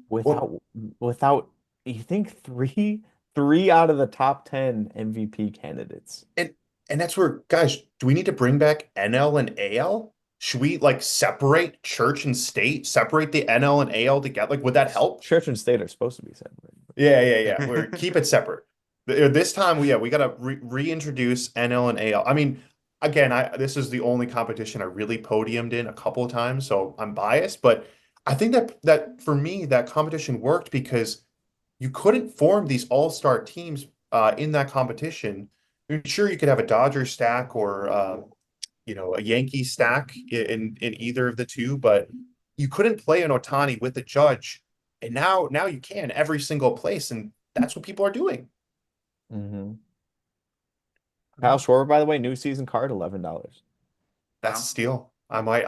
Speaker 2: without you think three out of the top 10 MVP candidates.
Speaker 3: And that's where, guys, do we need to bring back NL and AL? Should we like separate church and state, separate the NL and AL together? Like, would that help?
Speaker 2: Church and state are supposed to be separate.
Speaker 3: Yeah. We're keep it separate. This time, we got to reintroduce NL and AL. I mean, again, this is the only competition I really podiumed in a couple of times, so I'm biased, but I think that for me, that competition worked because you couldn't form these all-star teams in that competition. Sure, you could have a Dodger stack or a Yankee stack in either of the two, but you couldn't play an Ohtani with a Judge, and now you can every single place, and that's what people are doing.
Speaker 2: Mm-hmm. Kyle Schwarber, by the way, new season card, $11.
Speaker 3: That's
Speaker 1: Wow.
Speaker 3: a steal. I might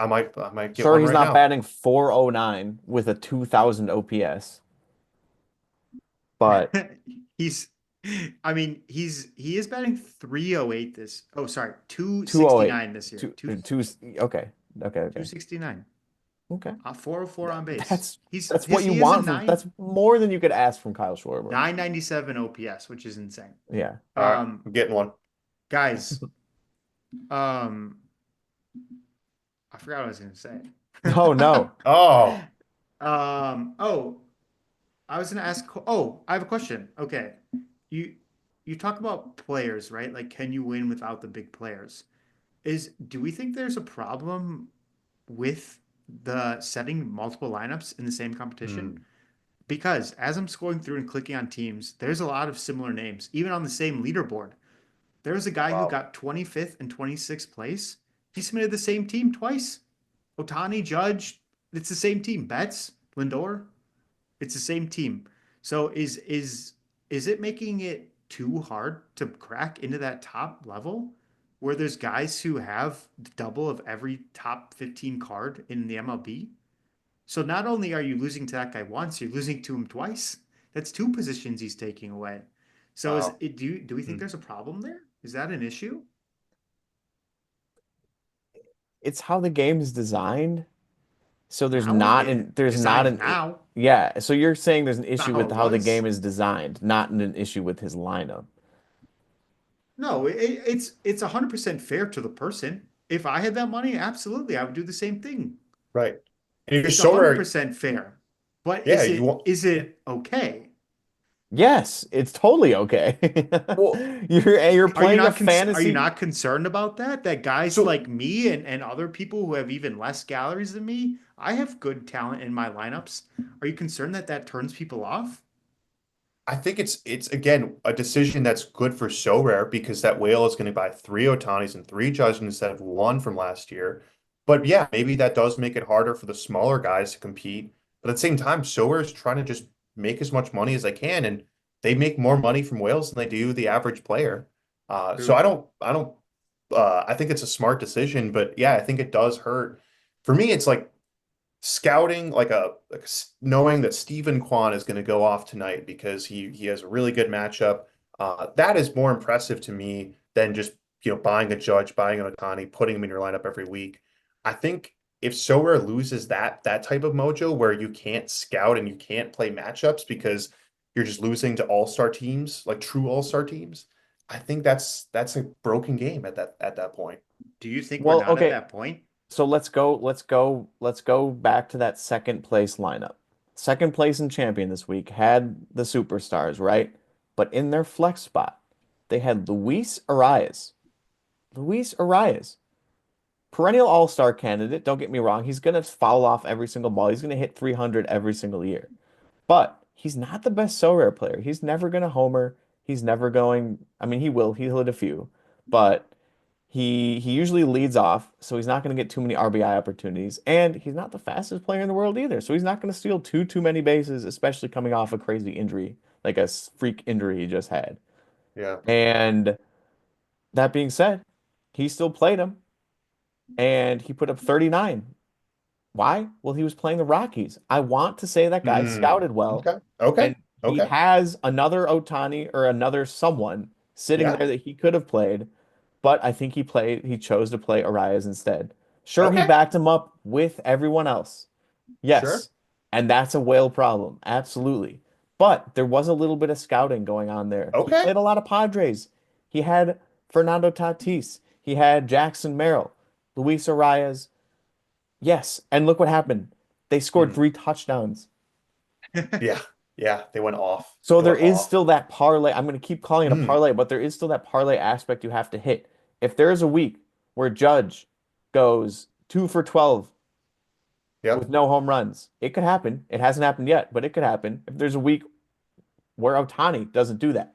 Speaker 3: get
Speaker 2: Sure,
Speaker 3: one
Speaker 2: he's
Speaker 3: right
Speaker 2: not
Speaker 3: now.
Speaker 2: batting 409 with a 2000 OPS, but
Speaker 1: he is batting 308 this. Oh, sorry,
Speaker 2: 208.
Speaker 1: 269 this year.
Speaker 2: Okay.
Speaker 1: 269.
Speaker 2: Okay.
Speaker 1: 404 on base.
Speaker 2: That's what you want from, that's more than you could ask from Kyle Schwarber.
Speaker 1: 997 OPS, which is insane.
Speaker 2: Yeah.
Speaker 3: All right, I'm getting one.
Speaker 1: Guys, I forgot what I was going to say.
Speaker 2: Oh no.
Speaker 3: Oh,
Speaker 1: I was going to ask. Oh, I have a question. Okay, you talk about players, right? Like, can you win without the big players? Do we think there's a problem with the setting multiple lineups in the same competition? Because as I'm scrolling through and clicking on teams, there's a lot of similar names, even on the same leaderboard. There was a guy who got 25th and 26th place. He submitted the same team twice. Ohtani, Judge, it's the same team. Betts, Lindor, it's the same team. So is it making it too hard to crack into that top level where there's guys who have double of every top 15 card in the MLB? So not only are you losing to that guy once, you're losing to him twice. That's 2 positions he's taking away. So
Speaker 3: Wow.
Speaker 1: do we think there's a problem there? Is that an issue?
Speaker 2: It's how the game is designed. So there's
Speaker 1: Now
Speaker 2: not
Speaker 1: it-
Speaker 2: an there's
Speaker 1: designed
Speaker 2: not an
Speaker 1: now.
Speaker 2: yeah. So you're saying there's an issue
Speaker 1: how
Speaker 2: with
Speaker 1: it
Speaker 2: how the
Speaker 1: was.
Speaker 2: game is designed, not an issue with his lineup.
Speaker 1: No, it's 100% fair to the person. If I had that money, absolutely, I would do the same thing.
Speaker 3: right. And if you're
Speaker 1: It's
Speaker 3: so rare,
Speaker 1: 100% fair. But
Speaker 3: Yeah,
Speaker 1: is it okay?
Speaker 2: Yes, it's totally okay.
Speaker 3: Well,
Speaker 2: you're
Speaker 1: Are you
Speaker 2: playing a
Speaker 1: not
Speaker 2: fantasy.
Speaker 1: are you not concerned about that? That guys
Speaker 3: So-
Speaker 1: like me and other people who have even less galleries than me, I have good talent in my lineups. Are you concerned that turns people off?
Speaker 3: I think it's again a decision that's good for so rare because that whale is going to buy 3 Ohtanis and 3 Judges instead of 1 from last year. But yeah, maybe that does make it harder for the smaller guys to compete. But at the same time, so rare is trying to just make as much money as they can, and they make more money from whales than they do the average player. So
Speaker 1: True.
Speaker 3: I think it's a smart decision, but yeah, I think it does hurt. For me, it's like scouting, knowing that Stephen Kwan is going to go off tonight because he has a really good matchup. That is more impressive to me than just buying a Judge, buying an Ohtani, putting him in your lineup every week. I think if Sorare loses that type of mojo where you can't scout and you can't play matchups because you're just losing to all-star teams, like true all-star teams, I think that's a broken game at that point.
Speaker 1: Do you think we're
Speaker 2: Well,
Speaker 1: not at
Speaker 2: okay,
Speaker 1: that point?
Speaker 2: so let's go back to that second place lineup. Second place and champion this week had the superstars, right? But in their flex spot, they had Luis Arias. Luis Arias, perennial all-star candidate, don't get me wrong, he's going to foul off every single ball. He's going to hit 300 every single year. But he's not the best so rare player. He's never going to homer. He's never going, I mean, he'll hit a few, but he usually leads off, so he's not going to get too many RBI opportunities, and he's not the fastest player in the world either. So he's not going to steal too many bases, especially coming off a crazy injury, like a freak injury he just had.
Speaker 3: Yeah.
Speaker 2: And that being said, he still played him, and he put up 39. Why? Well, he was playing the Rockies. I want to say that guy
Speaker 3: Hmm.
Speaker 2: scouted well,
Speaker 3: Okay. Okay.
Speaker 2: and he
Speaker 3: Okay.
Speaker 2: has another Ohtani or another someone sitting
Speaker 3: Yeah.
Speaker 2: there that he could have played, but I think he chose to play Arias instead. Sure, he
Speaker 3: Okay.
Speaker 2: backed him up with everyone else.
Speaker 3: Sure.
Speaker 2: Yes. And that's a whale problem. Absolutely. But there was a little bit of scouting going on there. He
Speaker 3: Okay.
Speaker 2: played a lot of Padres. He had Fernando Tatis. He had Jackson Merrill, Luis Arias. Yes. And look what happened. They scored
Speaker 3: Hmm.
Speaker 2: 3 touchdowns.
Speaker 3: Yeah. Yeah. They went off.
Speaker 2: So
Speaker 3: They
Speaker 2: there
Speaker 3: went
Speaker 2: is
Speaker 3: off.
Speaker 2: still that parlay. I'm going to keep calling it a
Speaker 3: Hmm.
Speaker 2: parlay, but there is still that parlay aspect you have to hit. If there's a week where Judge goes 2 for 12 with
Speaker 3: Yep.
Speaker 2: no home runs, it could happen. It hasn't happened yet, but it could happen. If there's a week where Ohtani doesn't do that,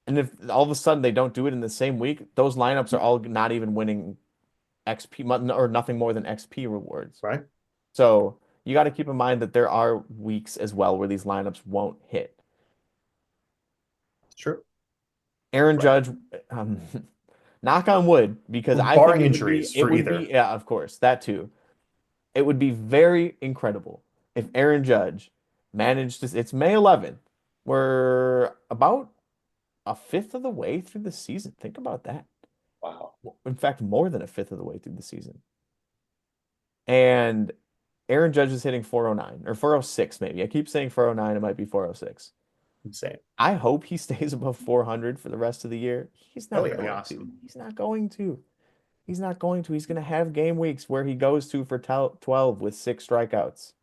Speaker 2: and if all of a sudden they don't do it in the same week, those lineups are all not even winning XP or nothing more than XP rewards.
Speaker 3: Right.
Speaker 2: So you got to keep in mind that there are weeks as well where these lineups won't hit.
Speaker 3: It's true.
Speaker 2: Aaron
Speaker 3: Right.
Speaker 2: Judge, um, knock on wood, because I think
Speaker 3: Barring injuries
Speaker 2: it
Speaker 3: for
Speaker 2: would be,
Speaker 3: either.
Speaker 2: yeah, of course, that too. It would be very incredible if Aaron Judge managed to, it's May 11th. We're about a fifth of the way through the season. Think about that.
Speaker 3: Wow.
Speaker 2: In fact, more than a fifth of the way through the season. And Aaron Judge is hitting 409 or 406 maybe. I keep saying 409, it might be 406.
Speaker 3: Insane.
Speaker 2: I hope he stays above 400 for the rest of the year. He's
Speaker 3: Hell
Speaker 2: not
Speaker 1: That'd
Speaker 3: yeah.
Speaker 1: be
Speaker 2: going to.
Speaker 1: awesome.
Speaker 2: He's not going to. He's not going to. He's going to have game weeks where he goes 2 for 12 with 6 strikeouts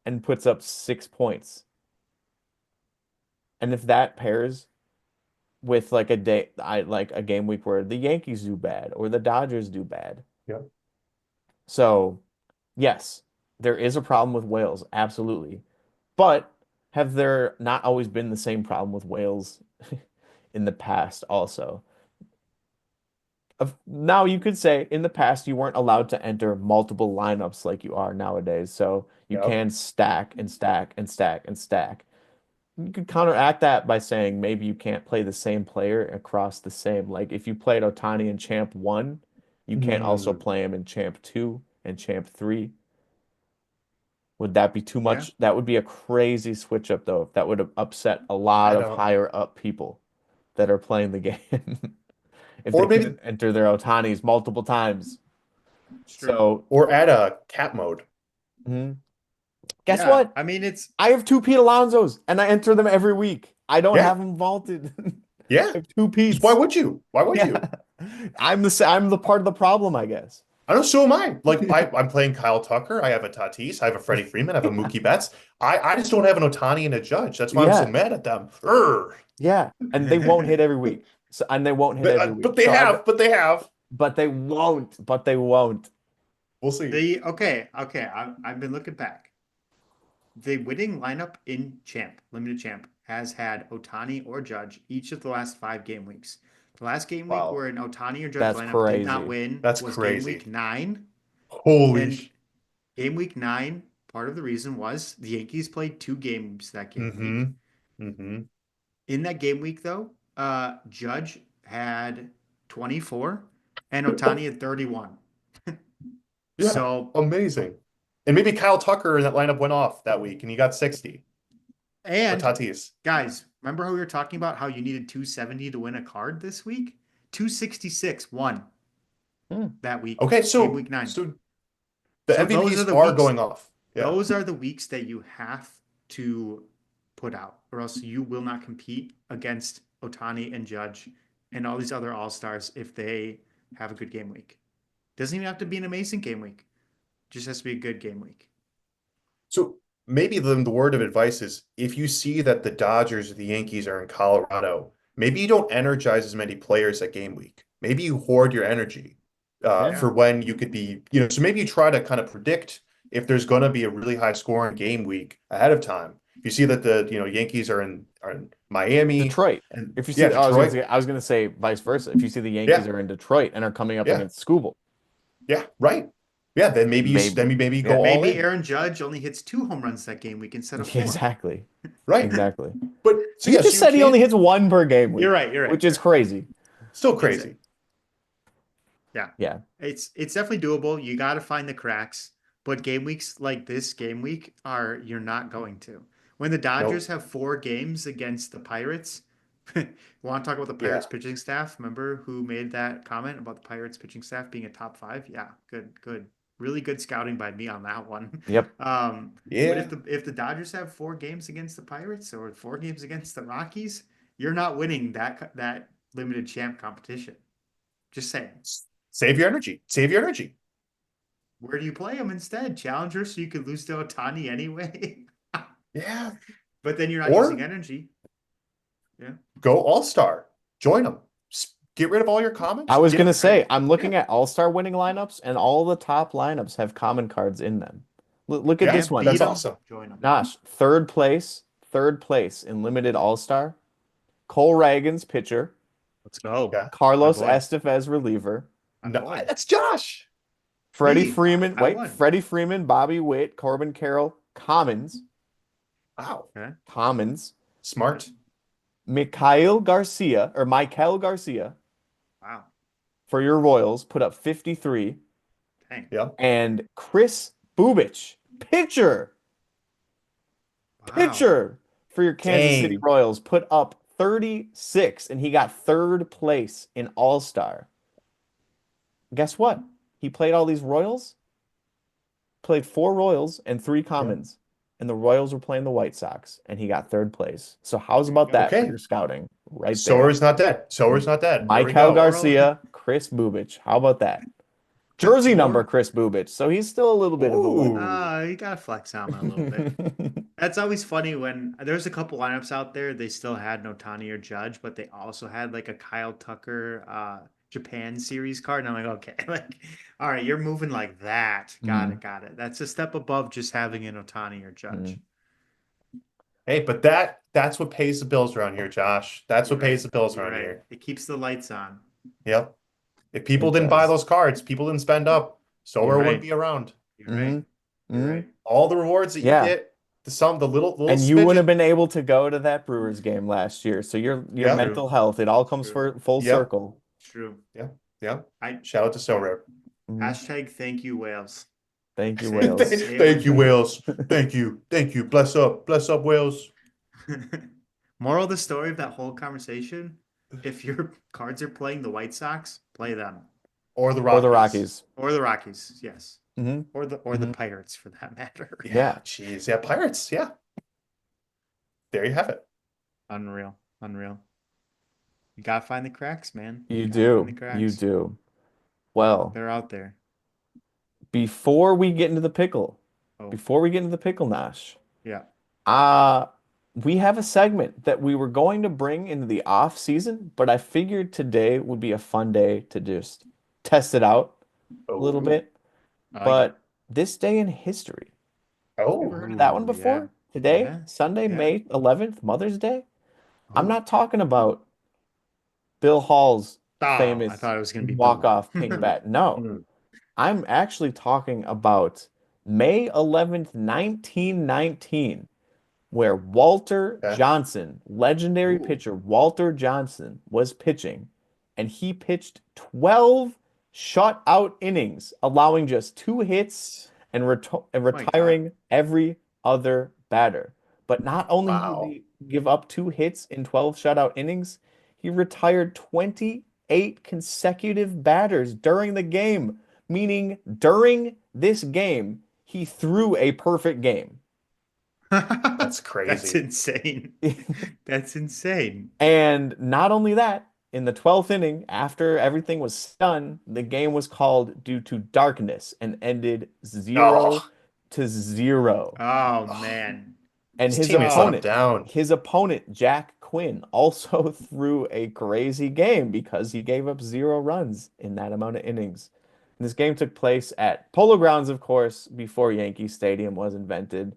Speaker 2: and puts up 6 points. And if that pairs with like a day, I like a game week where the Yankees do bad or the Dodgers do bad.
Speaker 3: Yep.
Speaker 2: So, yes, there is a problem with whales, absolutely. But have there not always been the same problem with whales in the past also? Now you could say in the past you weren't allowed to enter multiple lineups like you are nowadays, so you
Speaker 3: Yep.
Speaker 2: can stack and stack and stack and stack. You could counteract that by saying maybe you can't play the same player across the same. Like if you played Ohtani in Champ 1, you can't also
Speaker 3: Hmm.
Speaker 2: play him in Champ 2 and Champ 3. Would that be too
Speaker 1: Yeah.
Speaker 2: much? That would be a crazy switch up though. That would have upset a lot
Speaker 3: I
Speaker 2: of
Speaker 3: don't.
Speaker 2: higher up people that are playing the game if they
Speaker 3: Or maybe
Speaker 2: couldn't enter their Ohtanis multiple times.
Speaker 1: It's true.
Speaker 2: So,
Speaker 3: or add a cat mode.
Speaker 2: mhm. Guess
Speaker 1: Yeah.
Speaker 2: what?
Speaker 1: I mean, it's
Speaker 2: I have two Pete Alonsos and I enter them every week. I don't
Speaker 3: Yeah.
Speaker 2: have them vaulted.
Speaker 3: Yeah.
Speaker 2: I have two
Speaker 3: 'Cause why
Speaker 2: Pete's.
Speaker 3: would you? Why would
Speaker 2: Yeah.
Speaker 3: you?
Speaker 2: I'm the part of the problem, I guess.
Speaker 3: I know, so am I. Like I'm playing Kyle Tucker. I have a Tatis. I have a Freddie Freeman. I have a Mookie Betts. I just don't have an Ohtani and a Judge. That's why I'm so
Speaker 2: Yeah.
Speaker 3: mad at them. Urgh.
Speaker 2: Yeah. And they won't hit every week. So and they won't hit every
Speaker 3: But
Speaker 2: week.
Speaker 3: they
Speaker 2: So I've
Speaker 3: have. But they have.
Speaker 2: but they won't. But they won't.
Speaker 3: We'll see.
Speaker 1: the okay. I've been looking back. The winning lineup in limited champ, has had Ohtani or Judge each of the last 5 game weeks. The last game week
Speaker 3: Wow.
Speaker 1: where an Ohtani or Judge
Speaker 2: That's
Speaker 1: lineup did not
Speaker 2: crazy.
Speaker 1: win
Speaker 3: That's
Speaker 1: was game
Speaker 3: crazy.
Speaker 1: week 9.
Speaker 3: Holy
Speaker 1: And game week 9, part of the reason was the Yankees played 2 games that game week.
Speaker 3: Mm-hmm. Mm-hmm.
Speaker 1: In that game week, though, Judge had 24 and Ohtani had 31.
Speaker 3: Yeah,
Speaker 1: So,
Speaker 3: amazing. And maybe Kyle Tucker in that lineup went off that week and he got 60 for
Speaker 1: and
Speaker 3: Tatis.
Speaker 1: guys, remember how we were talking about how you needed 270 to win a card this week? 266 won that week.
Speaker 3: Okay,
Speaker 1: Game week 9.
Speaker 3: so the
Speaker 1: So those are
Speaker 3: MVPs
Speaker 1: the
Speaker 3: are
Speaker 1: weeks.
Speaker 3: going off. Yeah.
Speaker 1: Those are the weeks that you have to put out, or else you will not compete against Ohtani and Judge and all these other all-stars if they have a good game week. Doesn't even have to be an amazing game week. Just has to be a good game week.
Speaker 3: So maybe the word of advice is if you see that the Dodgers or the Yankees are in Colorado, maybe you don't energize as many players at game week. Maybe you hoard your energy for when you could be, so maybe you try to kind of predict if there's going to be a really high scoring game week ahead of time. If you see that the Yankees are in Miami,
Speaker 2: Detroit.
Speaker 3: and
Speaker 2: If you see,
Speaker 3: Detroit,
Speaker 2: I was gonna say vice versa. If you see the Yankees are in Detroit and are coming up against Skubal,
Speaker 3: right. Yeah, then maybe you go all
Speaker 1: Maybe
Speaker 3: in.
Speaker 1: Aaron Judge only hits 2 home runs that game week instead of 4.
Speaker 2: Exactly.
Speaker 3: Right.
Speaker 2: Exactly.
Speaker 3: But so
Speaker 2: He
Speaker 3: yeah,
Speaker 2: just
Speaker 3: so
Speaker 2: said he
Speaker 3: can't-
Speaker 2: only hits 1 per game week.
Speaker 1: You're right.
Speaker 2: Which is crazy.
Speaker 3: still crazy.
Speaker 1: Yeah.
Speaker 2: Yeah.
Speaker 1: It's definitely doable. You got to find the cracks, but game weeks like this game week you're not going to. When the Dodgers have 4 games against the Pirates, want to talk about the Pirates pitching staff? Remember who made that comment about the Pirates pitching staff being a top 5? Yeah, good. Really good scouting by me on that one.
Speaker 2: Yep.
Speaker 1: But if the Dodgers have 4 games against the Pirates or 4 games against the Rockies, you're not winning that limited champ competition. Just saying.
Speaker 3: Save your energy.
Speaker 1: Where do you play them instead? Challenger, so you could lose to Ohtani anyway.
Speaker 3: Yeah.
Speaker 1: But then you're not
Speaker 3: Or-
Speaker 1: using energy. Yeah.
Speaker 3: Go all-star. Join them. Get rid of all your comments.
Speaker 2: I was
Speaker 3: Get
Speaker 2: gonna
Speaker 3: it-
Speaker 2: say, I'm looking at all-star winning lineups, and all the top lineups have common cards in them. Look at
Speaker 3: Yeah,
Speaker 2: this one.
Speaker 3: that's
Speaker 1: Beat 'em,
Speaker 3: awesome.
Speaker 1: Join them.
Speaker 2: Gosh, third place in limited all-star. Cole Reagan's pitcher.
Speaker 1: Let's go.
Speaker 3: Yeah.
Speaker 2: Carlos
Speaker 1: My boy.
Speaker 2: Estevez reliever.
Speaker 3: No, that's Josh.
Speaker 2: Freddie
Speaker 1: Me.
Speaker 2: Freeman.
Speaker 1: I won.
Speaker 2: Freddie Freeman, Bobby Witt, Corbin Carroll, Commons.
Speaker 3: Wow.
Speaker 1: Okay.
Speaker 2: Commons.
Speaker 3: Smart.
Speaker 2: Michael Garcia
Speaker 1: Wow.
Speaker 2: for your Royals put up 53.
Speaker 1: Dang.
Speaker 3: Yeah.
Speaker 2: And Chris Bubich, pitcher
Speaker 1: Wow.
Speaker 2: for your Kansas City
Speaker 3: Dang.
Speaker 2: Royals, put up 36, and he got 3rd place in All-Star. Guess what? He played all these Royals, played 4 Royals and 3 Commons, and the Royals were playing the White Sox, and he got 3rd place. So how's about that
Speaker 3: Okay.
Speaker 2: for your scouting? Right there.
Speaker 3: Sower's not dead. There we
Speaker 2: Michael
Speaker 3: go.
Speaker 2: Garcia, Chris Bubich. How about that? Jersey number
Speaker 1: More-
Speaker 2: Chris Bubich, so he's still a little bit of a
Speaker 3: Ooh.
Speaker 2: win.
Speaker 1: You gotta flex on him a little bit. That's always funny when there's a couple lineups out there. They still had no Ohtani or Judge, but they also had like a Kyle Tucker Japan series card. And I'm like, okay, all right, you're moving like that. Got it. That's a step above just having an Ohtani or Judge.
Speaker 3: Hey, but that's what pays the bills around here, Josh. That's what pays the bills
Speaker 1: You're
Speaker 3: around
Speaker 1: right.
Speaker 3: here.
Speaker 1: It keeps the lights on.
Speaker 3: Yep. If people
Speaker 2: It
Speaker 3: didn't buy
Speaker 2: does.
Speaker 3: those cards, people didn't spend up, Sower
Speaker 1: You're
Speaker 3: wouldn't
Speaker 1: right.
Speaker 3: be around.
Speaker 1: You're right. You're right.
Speaker 3: All the rewards that you
Speaker 2: Yeah.
Speaker 3: get, the little
Speaker 2: And you wouldn't have
Speaker 3: smidgen-
Speaker 2: been able to go to that Brewers game last year. So your
Speaker 3: Yeah.
Speaker 2: mental health, it all comes
Speaker 1: True.
Speaker 2: for full
Speaker 3: Yep.
Speaker 2: circle.
Speaker 1: True.
Speaker 3: Yeah.
Speaker 1: I
Speaker 3: Shout out to Sower.
Speaker 2: Mhm.
Speaker 1: hashtag thank you, Wales.
Speaker 2: Thank you,
Speaker 1: Thank-
Speaker 2: Wales.
Speaker 3: Thank you, Wales. Thank you. Bless up, Wales.
Speaker 1: Moral of the story of that whole conversation: if your cards are playing the White Sox, play them.
Speaker 3: Or the
Speaker 2: Or
Speaker 3: Rockies.
Speaker 2: the Rockies.
Speaker 1: Or the Rockies, yes.
Speaker 2: Mhm.
Speaker 1: Or the Pirates for that matter.
Speaker 2: Yeah.
Speaker 3: Jeez. Yeah. Pirates. Yeah. There you have it.
Speaker 1: Unreal. You gotta find the cracks, man.
Speaker 2: You
Speaker 1: Gotta
Speaker 2: do.
Speaker 1: find the cracks.
Speaker 2: You do. Well,
Speaker 1: They're out there.
Speaker 2: before we get into the pickle,
Speaker 1: Oh,
Speaker 2: Nash,
Speaker 1: yeah.
Speaker 2: we have a segment that we were going to bring into the off season, but I figured today would be a fun day to just test it out a little bit. But this day in history,
Speaker 3: Oh.
Speaker 2: ever heard of that one
Speaker 1: Ooh,
Speaker 2: before?
Speaker 1: yeah.
Speaker 2: Today,
Speaker 1: Yeah.
Speaker 2: Sunday,
Speaker 1: Yeah.
Speaker 2: May 11th, Mother's Day. I'm
Speaker 1: Oh.
Speaker 2: not talking about Bill Hall's
Speaker 1: Oh,
Speaker 2: famous
Speaker 1: I thought it was gonna be
Speaker 2: walk-off
Speaker 1: Bill.
Speaker 2: pink bat. No,
Speaker 3: Mm.
Speaker 2: I'm actually talking about May 11th, 1919. where Walter
Speaker 3: Okay.
Speaker 2: Johnson, legendary
Speaker 1: Ooh.
Speaker 2: pitcher Walter Johnson, was pitching, and he pitched 12 shutout innings, allowing just 2 hits and
Speaker 1: Oh my God.
Speaker 2: retiring every other batter. But not only did
Speaker 3: Wow.
Speaker 2: he give up 2 hits in 12 shutout innings, he retired 28 consecutive batters during the game, meaning during this game, he threw a perfect game.
Speaker 3: That's
Speaker 1: That's
Speaker 3: crazy.
Speaker 1: insane. That's insane.
Speaker 2: And not only that, in the 12th inning, after everything was done, the game was called due to darkness and ended 0-0.
Speaker 3: Oh,
Speaker 1: Oh
Speaker 3: oh,
Speaker 1: man.
Speaker 2: And
Speaker 3: his teammates let him down.
Speaker 2: his opponent, Jack Quinn, also threw a crazy game because he gave up 0 runs in that amount of innings. And this game took place at Polo Grounds, of course, before Yankee Stadium was invented.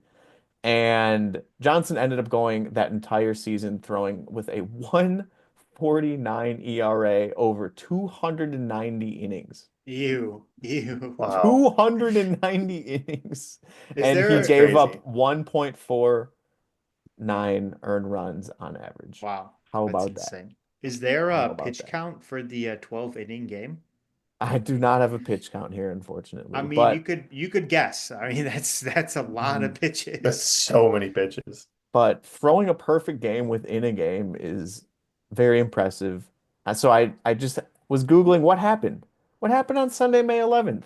Speaker 2: And Johnson ended up going that entire season throwing with a 1.49 ERA over 290 innings.
Speaker 1: Ew. Ew.
Speaker 3: Wow.
Speaker 2: 290 innings.
Speaker 1: Is
Speaker 2: And he
Speaker 1: there
Speaker 3: That's
Speaker 2: gave up
Speaker 3: crazy.
Speaker 2: 1.49 earned runs on average.
Speaker 1: Wow.
Speaker 2: How
Speaker 1: That's
Speaker 2: about that?
Speaker 1: insane. Is there
Speaker 2: How
Speaker 1: a
Speaker 2: about
Speaker 1: pitch
Speaker 2: that?
Speaker 1: count for the 12 inning game?
Speaker 2: I do not have a pitch count here,
Speaker 1: I
Speaker 2: unfortunately,
Speaker 1: mean,
Speaker 2: but
Speaker 1: you could guess. I mean, that's a lot of
Speaker 3: That's
Speaker 1: pitches.
Speaker 3: so many pitches.
Speaker 2: throwing a perfect game within a game is very impressive. So I just was Googling what happened. What happened on Sunday, May 11th?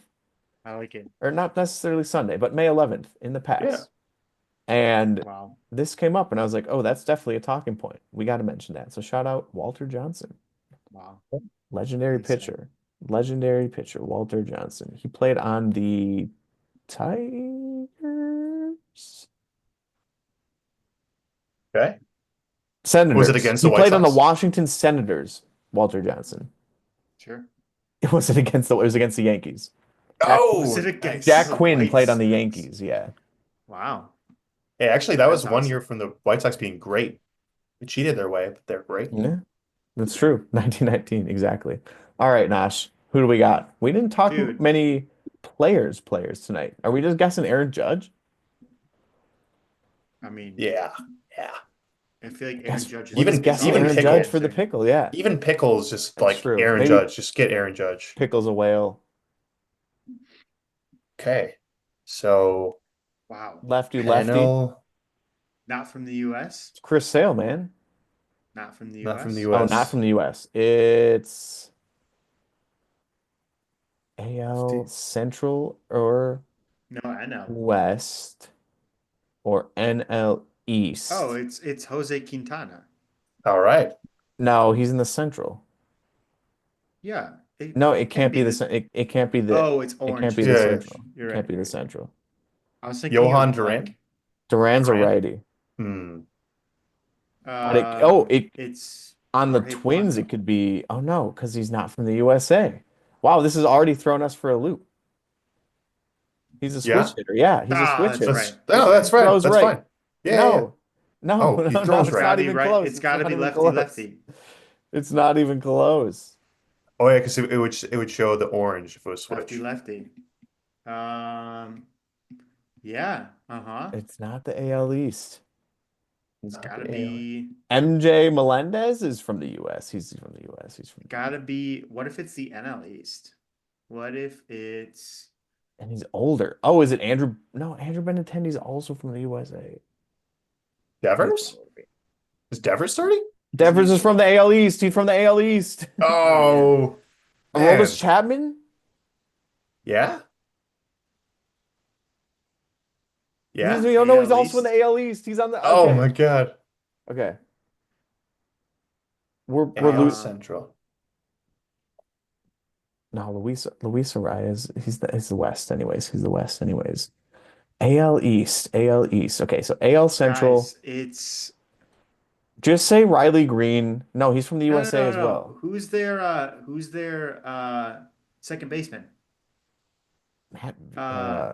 Speaker 1: I like it.
Speaker 2: Or not necessarily Sunday, but May 11th in the
Speaker 3: Yeah.
Speaker 2: past. And
Speaker 1: Wow.
Speaker 2: this came up and I was like, oh, that's definitely a talking point. We got to mention that. So shout out Walter Johnson,
Speaker 1: Wow.
Speaker 2: legendary
Speaker 1: Insane.
Speaker 2: pitcher. Legendary pitcher, Walter Johnson. He played on the Tigers.
Speaker 3: Okay.
Speaker 2: Senators.
Speaker 3: Was it against
Speaker 2: He
Speaker 3: the White
Speaker 2: played on the
Speaker 3: Sox?
Speaker 2: Washington Senators, Walter Johnson.
Speaker 1: Sure.
Speaker 2: It wasn't against it was against the Yankees.
Speaker 1: Was
Speaker 3: Oh,
Speaker 1: it against
Speaker 2: Jack
Speaker 1: the
Speaker 2: Quinn
Speaker 1: White
Speaker 2: played on the
Speaker 1: Sox?
Speaker 2: Yankees, yeah.
Speaker 1: Wow.
Speaker 3: hey, actually, that was
Speaker 1: That's
Speaker 3: one
Speaker 1: awesome.
Speaker 3: year from the White Sox being great. They cheated their way, but they're great.
Speaker 2: Yeah, that's true. 1919, exactly. All right, Nash, who do we got? We didn't talk
Speaker 1: Dude,
Speaker 2: many players tonight. Are we just guessing Aaron Judge?
Speaker 1: I mean,
Speaker 3: Yeah. Yeah.
Speaker 1: I feel like
Speaker 2: I
Speaker 1: Aaron
Speaker 2: guess
Speaker 1: Judge
Speaker 2: we'll just
Speaker 3: Even
Speaker 2: guess
Speaker 3: even
Speaker 2: Aaron
Speaker 3: Pickle.
Speaker 2: Judge for the pickle, yeah.
Speaker 3: Even Pickle's just
Speaker 2: That's
Speaker 3: like
Speaker 2: true.
Speaker 3: Aaron
Speaker 2: Maybe
Speaker 3: Judge. Just get Aaron Judge.
Speaker 2: Pickle's a whale.
Speaker 3: Okay. So
Speaker 1: Wow.
Speaker 2: Lefty.
Speaker 3: Pennell,
Speaker 1: Not from the US?
Speaker 2: It's Chris Sale, man.
Speaker 1: Not from the
Speaker 3: not from the
Speaker 1: US?
Speaker 2: Oh, not
Speaker 3: US.
Speaker 2: from the US. It's AL
Speaker 3: Fifty-
Speaker 2: Central or
Speaker 1: No, I know.
Speaker 2: West or NL
Speaker 1: Oh,
Speaker 2: East.
Speaker 1: it's Jose Quintana.
Speaker 3: All right.
Speaker 2: No, he's in the Central.
Speaker 1: Yeah.
Speaker 2: No, it
Speaker 1: Can't
Speaker 2: can't
Speaker 1: be
Speaker 2: be the
Speaker 1: the
Speaker 2: it can't be the
Speaker 1: Oh, it's
Speaker 2: it can't
Speaker 1: orange.
Speaker 2: be
Speaker 1: It's
Speaker 2: the
Speaker 3: Yeah.
Speaker 1: orange.
Speaker 2: Central.
Speaker 1: You're
Speaker 2: It
Speaker 1: right.
Speaker 2: can't be
Speaker 1: You're
Speaker 2: the
Speaker 1: right.
Speaker 2: Central.
Speaker 1: I was thinking
Speaker 3: Johan
Speaker 1: of
Speaker 3: Duran.
Speaker 2: Duran's a
Speaker 3: Duran.
Speaker 2: righty.
Speaker 3: Hmm.
Speaker 2: But
Speaker 1: It's
Speaker 2: on the
Speaker 1: Jorge
Speaker 2: Twins it
Speaker 1: Polanco.
Speaker 2: could be oh no, because he's not from the USA. Wow, this has already thrown us for a loop. He's a switch
Speaker 3: Yeah.
Speaker 2: hitter. Yeah, he's a switch
Speaker 1: That's
Speaker 2: hitter.
Speaker 1: right.
Speaker 3: That's
Speaker 1: That's
Speaker 3: no,
Speaker 1: right.
Speaker 3: that's right.
Speaker 2: Throws
Speaker 3: That's
Speaker 2: right.
Speaker 3: fine. Yeah, yeah, yeah.
Speaker 2: No. No,
Speaker 3: Oh, he
Speaker 2: no, no,
Speaker 3: throws
Speaker 2: it's
Speaker 3: right.
Speaker 2: not
Speaker 1: Gotta be
Speaker 2: even
Speaker 1: right.
Speaker 2: close.
Speaker 1: It's
Speaker 2: It's
Speaker 1: gotta
Speaker 2: not
Speaker 1: be
Speaker 2: even
Speaker 1: lefty
Speaker 2: close.
Speaker 1: lefty.
Speaker 2: It's not even close.
Speaker 3: Oh yeah, because it would show the orange if it was
Speaker 1: Lefty
Speaker 3: switch.
Speaker 1: lefty. Um yeah. Uh-huh.
Speaker 2: It's not the AL East.
Speaker 1: It's
Speaker 3: Not
Speaker 1: gotta
Speaker 3: the AL.
Speaker 1: be
Speaker 2: MJ Melendez is from the US. He's from the US. He's from
Speaker 1: gotta be what if it's the NL East? What if it's
Speaker 2: and he's older. Oh, is it Andrew? No, Andrew Benintendi's also from the USA.
Speaker 3: Devers? Is Devers starting?
Speaker 2: Devers is from the AL East. He's from the AL East.
Speaker 3: Oh, man.
Speaker 2: Aroldis Chapman?
Speaker 3: Yeah. Yeah.
Speaker 2: Oh no, he's
Speaker 1: AL
Speaker 2: also in the
Speaker 1: East?
Speaker 2: AL East. He's on the
Speaker 3: Oh
Speaker 2: okay.
Speaker 3: my God.
Speaker 2: Okay. We're
Speaker 3: AL
Speaker 2: losing.
Speaker 3: Central.
Speaker 2: No, Luis Arias. He's the West anyways. He's the West anyways. AL East. AL East. Okay, so AL Central.
Speaker 1: Guys, it's
Speaker 2: Just say Riley Green. No, he's from the
Speaker 1: no, no,
Speaker 2: USA
Speaker 1: no,
Speaker 2: as
Speaker 1: no.
Speaker 2: well.
Speaker 1: Who's their second baseman?
Speaker 2: Matt,
Speaker 1: Uh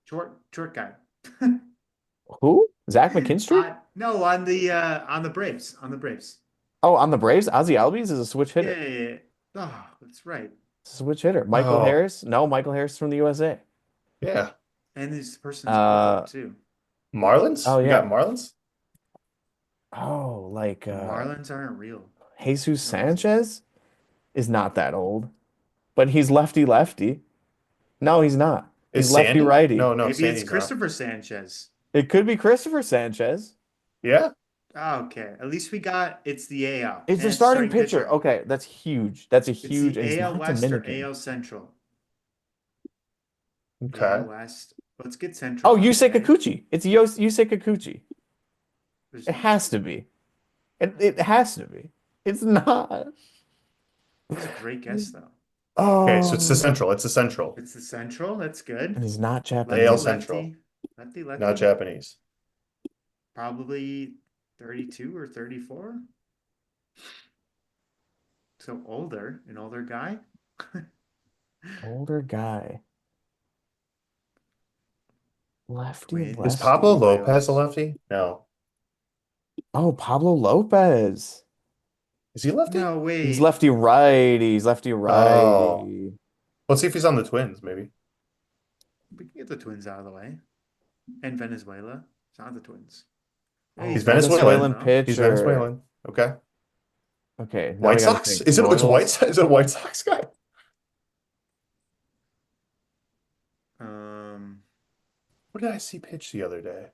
Speaker 1: short guy.
Speaker 2: who? Zach McKinstry?
Speaker 1: No, on the Braves. On the Braves.
Speaker 2: Oh, on the Braves, Ozzie Albies is a switch
Speaker 1: Yeah,
Speaker 2: hitter.
Speaker 1: yeah, yeah. Oh, that's right.
Speaker 2: Switch hitter. Michael Harris? No, Michael Harris is from the USA.
Speaker 3: Yeah.
Speaker 1: And this person's older too.
Speaker 3: Marlins?
Speaker 2: Oh,
Speaker 3: You got
Speaker 2: yeah.
Speaker 3: Marlins?
Speaker 2: Oh, like
Speaker 1: The Marlins aren't real.
Speaker 2: Jesus
Speaker 1: No one's-
Speaker 2: Sanchez is not that old, but he's lefty lefty. No, he's not. He's
Speaker 3: Is
Speaker 2: lefty
Speaker 3: Sandy?
Speaker 2: righty.
Speaker 3: No,
Speaker 1: Maybe it's
Speaker 3: Sandy's not.
Speaker 1: Christopher Sanchez.
Speaker 2: It could be Christopher Sanchez.
Speaker 3: Yeah.
Speaker 1: Okay, at least it's the AL
Speaker 2: It's
Speaker 1: and
Speaker 2: the
Speaker 1: it's
Speaker 2: starting pitcher.
Speaker 1: pitcher.
Speaker 2: Okay, that's huge. That's a
Speaker 1: It's
Speaker 2: huge,
Speaker 1: the
Speaker 2: and he's
Speaker 1: AL
Speaker 2: not
Speaker 1: West or
Speaker 2: Dominican.
Speaker 1: AL Central. AL
Speaker 3: Okay.
Speaker 1: West. Let's get Central
Speaker 2: Oh,
Speaker 1: out of the
Speaker 2: Yusei
Speaker 1: way.
Speaker 2: Kikuchi. It's Yusei Kikuchi.
Speaker 1: There's-
Speaker 2: It has to be. It has to be. It's not.
Speaker 1: That was a great guess, though.
Speaker 3: Okay, so it's the
Speaker 2: Oh,
Speaker 3: Central. It's the Central.
Speaker 1: It's the Central. That's
Speaker 2: and
Speaker 1: good.
Speaker 2: he's not
Speaker 1: Lefty,
Speaker 3: AL
Speaker 2: Japanese.
Speaker 3: Central, not
Speaker 1: lefty.
Speaker 3: Japanese.
Speaker 1: Probably 32 or 34. So an older guy.
Speaker 2: Older guy. Lefty,
Speaker 1: Twins.
Speaker 3: Is
Speaker 2: lefty.
Speaker 3: Pablo Lopez a
Speaker 1: Royals.
Speaker 3: lefty? No.
Speaker 2: Oh, Pablo Lopez.
Speaker 3: Is he lefty?
Speaker 1: No,
Speaker 2: He's
Speaker 1: wait.
Speaker 2: lefty righty. He's lefty
Speaker 3: Oh.
Speaker 2: righty.
Speaker 3: Let's see if he's on the Twins, maybe.
Speaker 1: We can get the Twins out of the way. And Venezuela. It's not the Twins.
Speaker 2: Oh,
Speaker 3: He's
Speaker 2: Venezuelan
Speaker 1: though.
Speaker 2: pitcher.
Speaker 3: He's Venezuelan. Okay.
Speaker 2: Okay, now we
Speaker 3: White
Speaker 2: gotta
Speaker 3: Sox?
Speaker 2: think.
Speaker 3: Is it
Speaker 2: Royals?
Speaker 3: is it a White Sox guy? What did I see pitch the other day?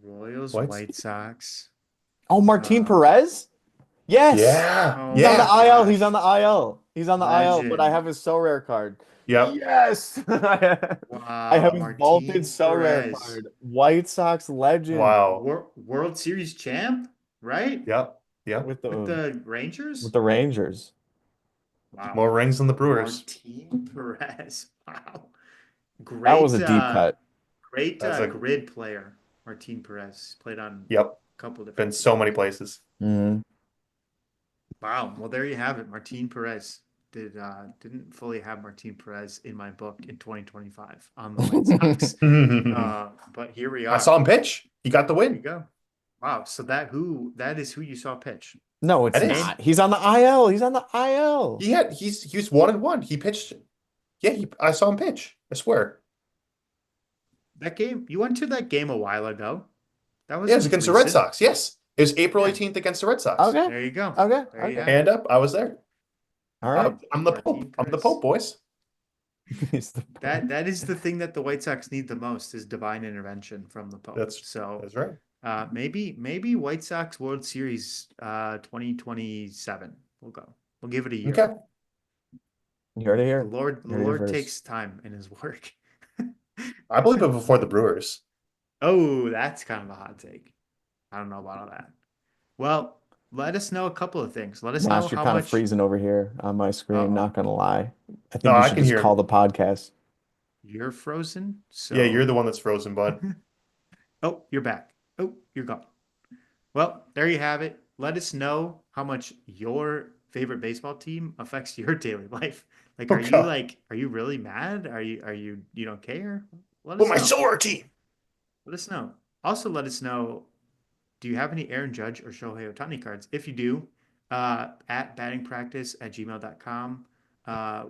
Speaker 1: Royals,
Speaker 3: White-
Speaker 1: White Sox.
Speaker 2: Oh, Martin Perez? Yes.
Speaker 3: Yeah.
Speaker 1: Oh,
Speaker 2: He's on
Speaker 3: Yeah.
Speaker 2: the IL.
Speaker 1: gosh.
Speaker 2: He's on the IL. He's on the IL, but I
Speaker 1: Legend.
Speaker 2: have his so rare card.
Speaker 3: Yep.
Speaker 2: Yes.
Speaker 1: Wow.
Speaker 2: I have his
Speaker 1: Martin
Speaker 2: vaulted so rare
Speaker 1: Perez.
Speaker 2: card. White Sox legend.
Speaker 3: Wow.
Speaker 1: World Series champ, right?
Speaker 3: Yep. Yep.
Speaker 2: With
Speaker 1: With
Speaker 2: the
Speaker 1: the Rangers?
Speaker 2: with the Rangers.
Speaker 1: Wow.
Speaker 3: More rings than the Brewers.
Speaker 1: Martin Perez. Wow. Great.
Speaker 2: That was a deep cut.
Speaker 1: Great
Speaker 3: That's a-
Speaker 1: grid player. Martin Perez played on
Speaker 3: Yep.
Speaker 1: a couple different
Speaker 3: Been so many places.
Speaker 2: Mhm.
Speaker 1: Wow. Well, there you have it. Martin Perez. Didn't fully have Martin Perez in my book in 2025 on the White Sox. But here we are.
Speaker 3: I saw him pitch. He got the
Speaker 1: There you
Speaker 3: win.
Speaker 1: go. Wow. So that is who you saw pitch.
Speaker 2: No, it's
Speaker 3: That is-
Speaker 2: not. He's on the IL. He's on the IL.
Speaker 3: He was 1-1. He pitched. Yeah, I saw him pitch. I swear.
Speaker 1: That game, you went to that game a while ago. That was
Speaker 3: Yeah, it was against the Red
Speaker 1: recent.
Speaker 3: Sox. Yes. It was April
Speaker 1: Yeah.
Speaker 3: 18th against the Red Sox.
Speaker 2: Okay.
Speaker 1: There you go.
Speaker 2: Okay.
Speaker 1: There you
Speaker 2: Okay.
Speaker 1: have
Speaker 3: Hand up. I was there.
Speaker 2: All right.
Speaker 3: I'm the
Speaker 1: Martin
Speaker 3: Pope. I'm the
Speaker 1: Perez.
Speaker 3: Pope, boys.
Speaker 2: He's the
Speaker 1: That is the thing that the White Sox need the most is divine intervention from the Pope.
Speaker 3: That's
Speaker 1: So
Speaker 3: That's right.
Speaker 1: maybe White Sox World Series 2027. We'll give it a year.
Speaker 3: Okay.
Speaker 2: You heard it
Speaker 1: The
Speaker 2: here.
Speaker 1: Lord
Speaker 2: Heard it here first.
Speaker 1: takes time in his work.
Speaker 3: I believe it before the Brewers.
Speaker 1: Oh, that's kind of a hot take. I don't know about all that. Well, let us know a couple of things. Let us know
Speaker 2: Josh, you're
Speaker 1: how
Speaker 2: kind of
Speaker 1: much
Speaker 2: freezing over here on my screen.
Speaker 1: Uh-oh.
Speaker 2: Not gonna lie. I think
Speaker 3: No,
Speaker 2: you
Speaker 3: I
Speaker 2: should
Speaker 3: can
Speaker 2: just
Speaker 3: hear
Speaker 2: call
Speaker 3: it.
Speaker 2: the podcast.
Speaker 1: you're frozen. So
Speaker 3: Yeah, you're the one that's frozen, bud.
Speaker 1: Oh, you're back. Oh, you're gone. Well, there you have it. Let us know how much your favorite baseball team affects your daily life. Like,
Speaker 3: Oh, God.
Speaker 1: are you really mad? You don't care? Let
Speaker 3: Oh,
Speaker 1: us
Speaker 3: my
Speaker 1: know.
Speaker 3: Solar team.
Speaker 1: Let us know. Also, let us know, do you have any Aaron Judge or Shohei Ohtani cards? If you do, at battingpractice@gmail.com.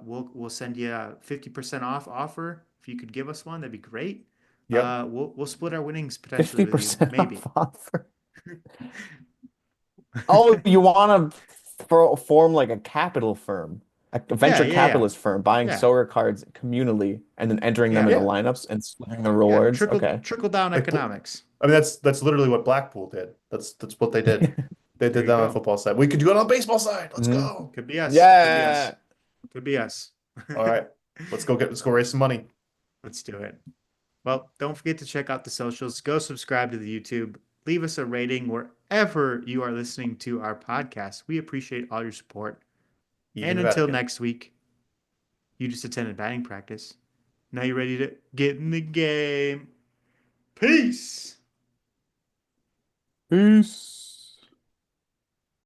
Speaker 1: We'll send you a 50% off offer. If you could give us one, that'd be great.
Speaker 3: Yep.
Speaker 1: We'll split our winnings potentially with you,
Speaker 2: 50%
Speaker 1: maybe.
Speaker 2: off offer. Oh, you want to form like a capital firm, a venture
Speaker 1: yeah.
Speaker 2: capitalist firm, buying
Speaker 1: Yeah.
Speaker 2: solar cards communally and then entering them
Speaker 3: Yeah.
Speaker 2: in the lineups and splitting the
Speaker 1: Yeah,
Speaker 2: rewards. Okay.
Speaker 1: trickle down
Speaker 3: Like,
Speaker 1: economics.
Speaker 3: I mean, that's literally what Blackpool did. That's what they did. They
Speaker 1: There
Speaker 3: did
Speaker 1: you
Speaker 3: that on
Speaker 1: go.
Speaker 3: the football side. We could do it on the baseball side. Let's
Speaker 2: Mhm.
Speaker 3: go.
Speaker 1: Could be us.
Speaker 2: Yeah.
Speaker 1: Could be us.
Speaker 3: All right. Let's go raise some money.
Speaker 1: Let's do it. Well, don't forget to check out the socials. Go subscribe to the YouTube. Leave us a rating wherever you are listening to our podcast. We appreciate all your support.
Speaker 3: Even
Speaker 1: And
Speaker 3: the
Speaker 1: until
Speaker 3: Vatican.
Speaker 1: next week, you just attended batting practice. Now you're ready to get in the game. Peace.
Speaker 2: Peace.